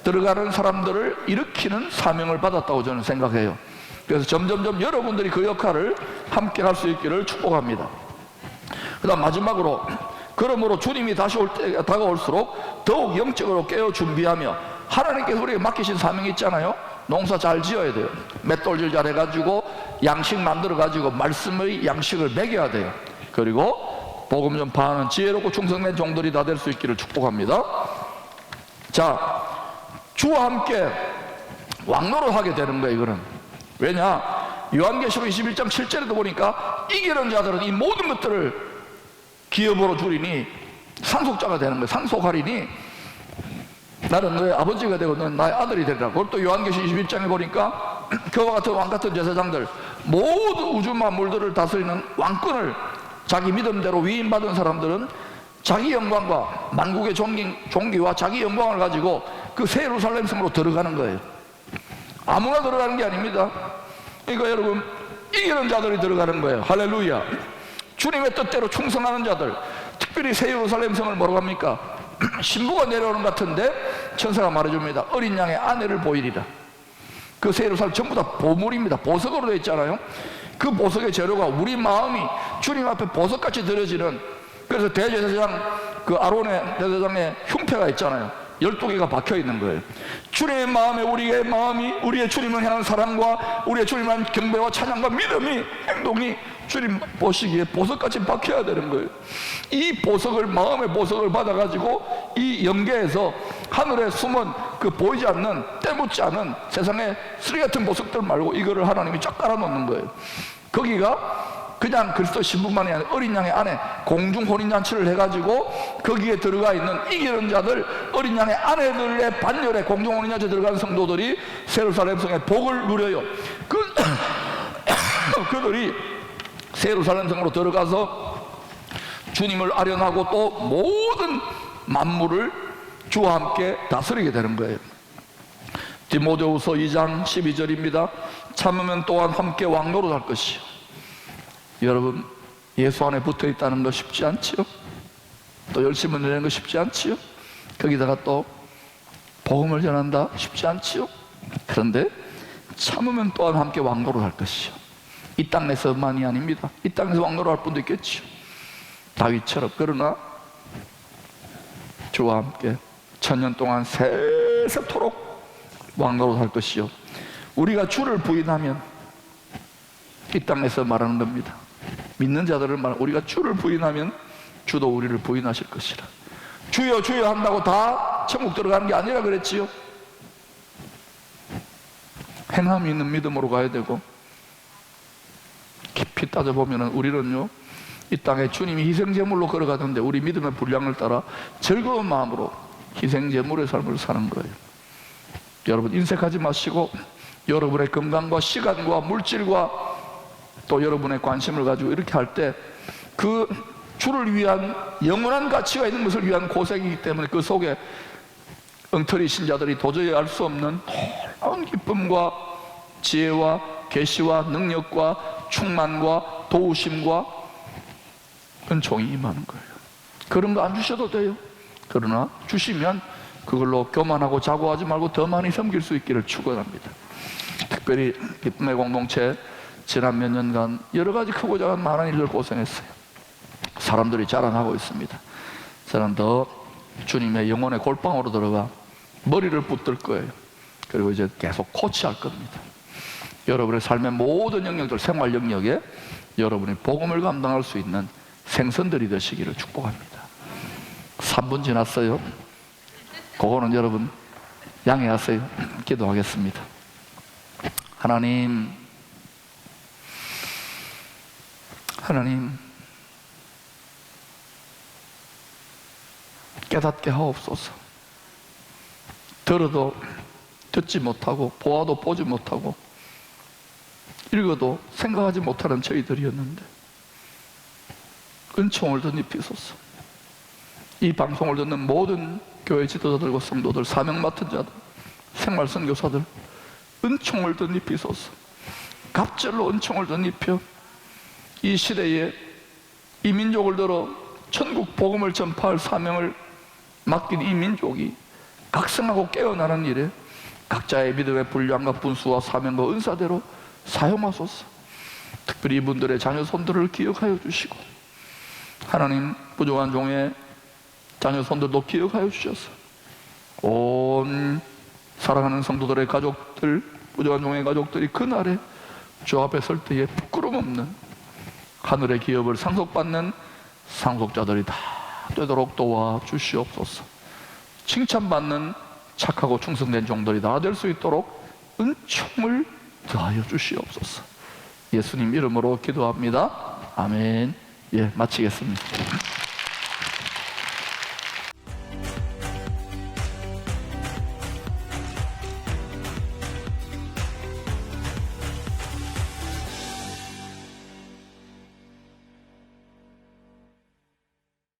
들어가는 사람들을 일으키는 사명을 받았다고 저는 생각해요. 그래서 점점점 여러분들이 그 역할을 함께 할 수 있기를 축복합니다. 그 다음 마지막으로, 그러므로 주님이 다시 올 때가 다가올수록 더욱 영적으로 깨어 준비하며, 하나님께서 우리에게 맡기신 사명이 있잖아요. 농사 잘 지어야 돼요. 맷돌질 잘 해가지고 양식 만들어가지고 말씀의 양식을 먹여야 돼요. 그리고 복음 전파하는 지혜롭고 충성된 종들이 다 될 수 있기를 축복합니다. 자, 주와 함께 왕노릇하게 되는 거예요. 이거는 왜냐? 요한계시록 21장 7절에도 보니까 이기는 자들은 이 모든 것들을 기업으로 주리니 상속자가 되는 거예요. 상속하리니 나는 너의 아버지가 되고 너는 나의 아들이 되리라. 그걸 또 요한계시록 21장에 보니까 그와 같은 왕 같은 제사장들, 모든 우주 만물들을 다스리는 왕권을 자기 믿음대로 위임받은 사람들은 자기 영광과 만국의 종기와 자기 영광을 가지고 그 새 예루살렘 성으로 들어가는 거예요. 아무나 들어가는 게 아닙니다. 그러니까 여러분, 이기는 자들이 들어가는 거예요. 할렐루야. 주님의 뜻대로 충성하는 자들, 특별히 새 예루살렘 성을 뭐라고 합니까? 신부가 내려오는 것 같은데 천사가 말해줍니다. 어린 양의 아내를 보이리라. 그 새 예루살렘 전부 다 보물입니다. 보석으로 되어 있잖아요. 그 보석의 재료가 우리 마음이 주님 앞에 보석같이 드려지는, 그래서 대제사장, 그 아론의 대제사장의 흉패가 있잖아요. 12개가 박혀 있는 거예요. 주님의 마음에 우리의 마음이, 우리의 주님을 향한 사랑과 우리의 주님을 향한 경배와 찬양과 믿음이, 행동이 주님 보시기에 보석같이 박혀야 되는 거예요. 이 보석을, 마음의 보석을 받아가지고 이 영계에서 하늘에 숨은 그 보이지 않는, 때묻지 않은 세상의 쓰레기 같은 보석들 말고 이거를 하나님이 쫙 깔아놓는 거예요. 거기가 그냥 그리스도 신부만이 아니라 어린 양의 아내, 공중 혼인잔치를 해가지고 거기에 들어가 있는 이기는 자들, 어린 양의 아내들의 반열에 공중 혼인잔치에 들어가는 성도들이 새 예루살렘 성의 복을 누려요. 그들이 새 예루살렘 성으로 들어가서 주님을 아련하고 또 모든 만물을 주와 함께 다스리게 되는 거예요. 디모데후서 2장 12절입니다. 참으면 또한 함께 왕노릇할 것이요. 여러분, 예수 안에 붙어 있다는 거 쉽지 않지요? 또 열심히 내는 거 쉽지 않지요? 거기다가 또 복음을 전한다? 쉽지 않지요? 그런데 참으면 또한 함께 왕노릇할 것이요. 이 땅에서만이 아닙니다. 이 땅에서 왕노릇할 분도 있겠지요. 다윗처럼. 그러나 주와 함께 천년 동안 세세토록 왕노릇할 것이요. 우리가 주를 부인하면, 이 땅에서 말하는 겁니다. 믿는 자들을 말하는, 우리가 주를 부인하면 주도 우리를 부인하실 것이라. 주여 주여 한다고 다 천국 들어가는 게 아니라 그랬지요. 행함이 있는 믿음으로 가야 되고, 깊이 따져보면 우리는요, 이 땅에 주님이 희생제물로 걸어가던데 우리 믿음의 분량을 따라 즐거운 마음으로 희생제물의 삶을 사는 거예요. 여러분, 인색하지 마시고 여러분의 건강과 시간과 물질과 또 여러분의 관심을 가지고 이렇게 할 때 그 주를 위한 영원한 가치가 있는 것을 위한 고생이기 때문에 그 속에 엉터리 신자들이 도저히 알 수 없는 놀라운 기쁨과 지혜와 계시와 능력과 충만과 도우심과 은총이 임하는 거예요. 그런 거 안 주셔도 돼요. 그러나 주시면 그걸로 교만하고 자고하지 말고 더 많이 섬길 수 있기를 축원합니다. 특별히 기쁨의 공동체 지난 몇 년간 여러 가지 크고 작은 많은 일들 고생했어요. 사람들이 자랑하고 있습니다. 저는 더 주님의 영혼의 골방으로 들어가 머리를 붙들 거예요. 그리고 이제 계속 코치할 겁니다. 여러분의 삶의 모든 영역들, 생활 영역에 여러분이 복음을 감당할 수 있는 생선들이 되시기를 축복합니다. 3분 지났어요. 그거는 여러분 양해하세요. 기도하겠습니다. 하나님, 깨닫게 하옵소서. 들어도 듣지 못하고 보아도 보지 못하고 읽어도 생각하지 못하는 저희들이었는데 은총을 덧입히소서. 이 방송을 듣는 모든 교회 지도자들과 성도들, 사명 맡은 자들, 생활 선교사들 은총을 덧입히소서. 갑절로 은총을 덧입혀 이 시대에 이 민족을 들어 천국 복음을 전파할 사명을 맡긴 이 민족이 각성하고 깨어나는 일에 각자의 믿음의 분량과 분수와 사명과 은사대로 사용하소서. 특별히 이분들의 자녀 손들을 기억하여 주시고 하나님, 부족한 종의 자녀 손들도 기억하여 주셔서 온 사랑하는 성도들의 가족들, 부족한 종의 가족들이 그날에 주 앞에 설 때에 부끄럼 없는 하늘의 기업을 상속받는 상속자들이 다 되도록 도와 주시옵소서. 칭찬받는 착하고 충성된 종들이 다 될 수 있도록 은총을 더하여 주시옵소서. 예수님 이름으로 기도합니다. 아멘. 예, 마치겠습니다.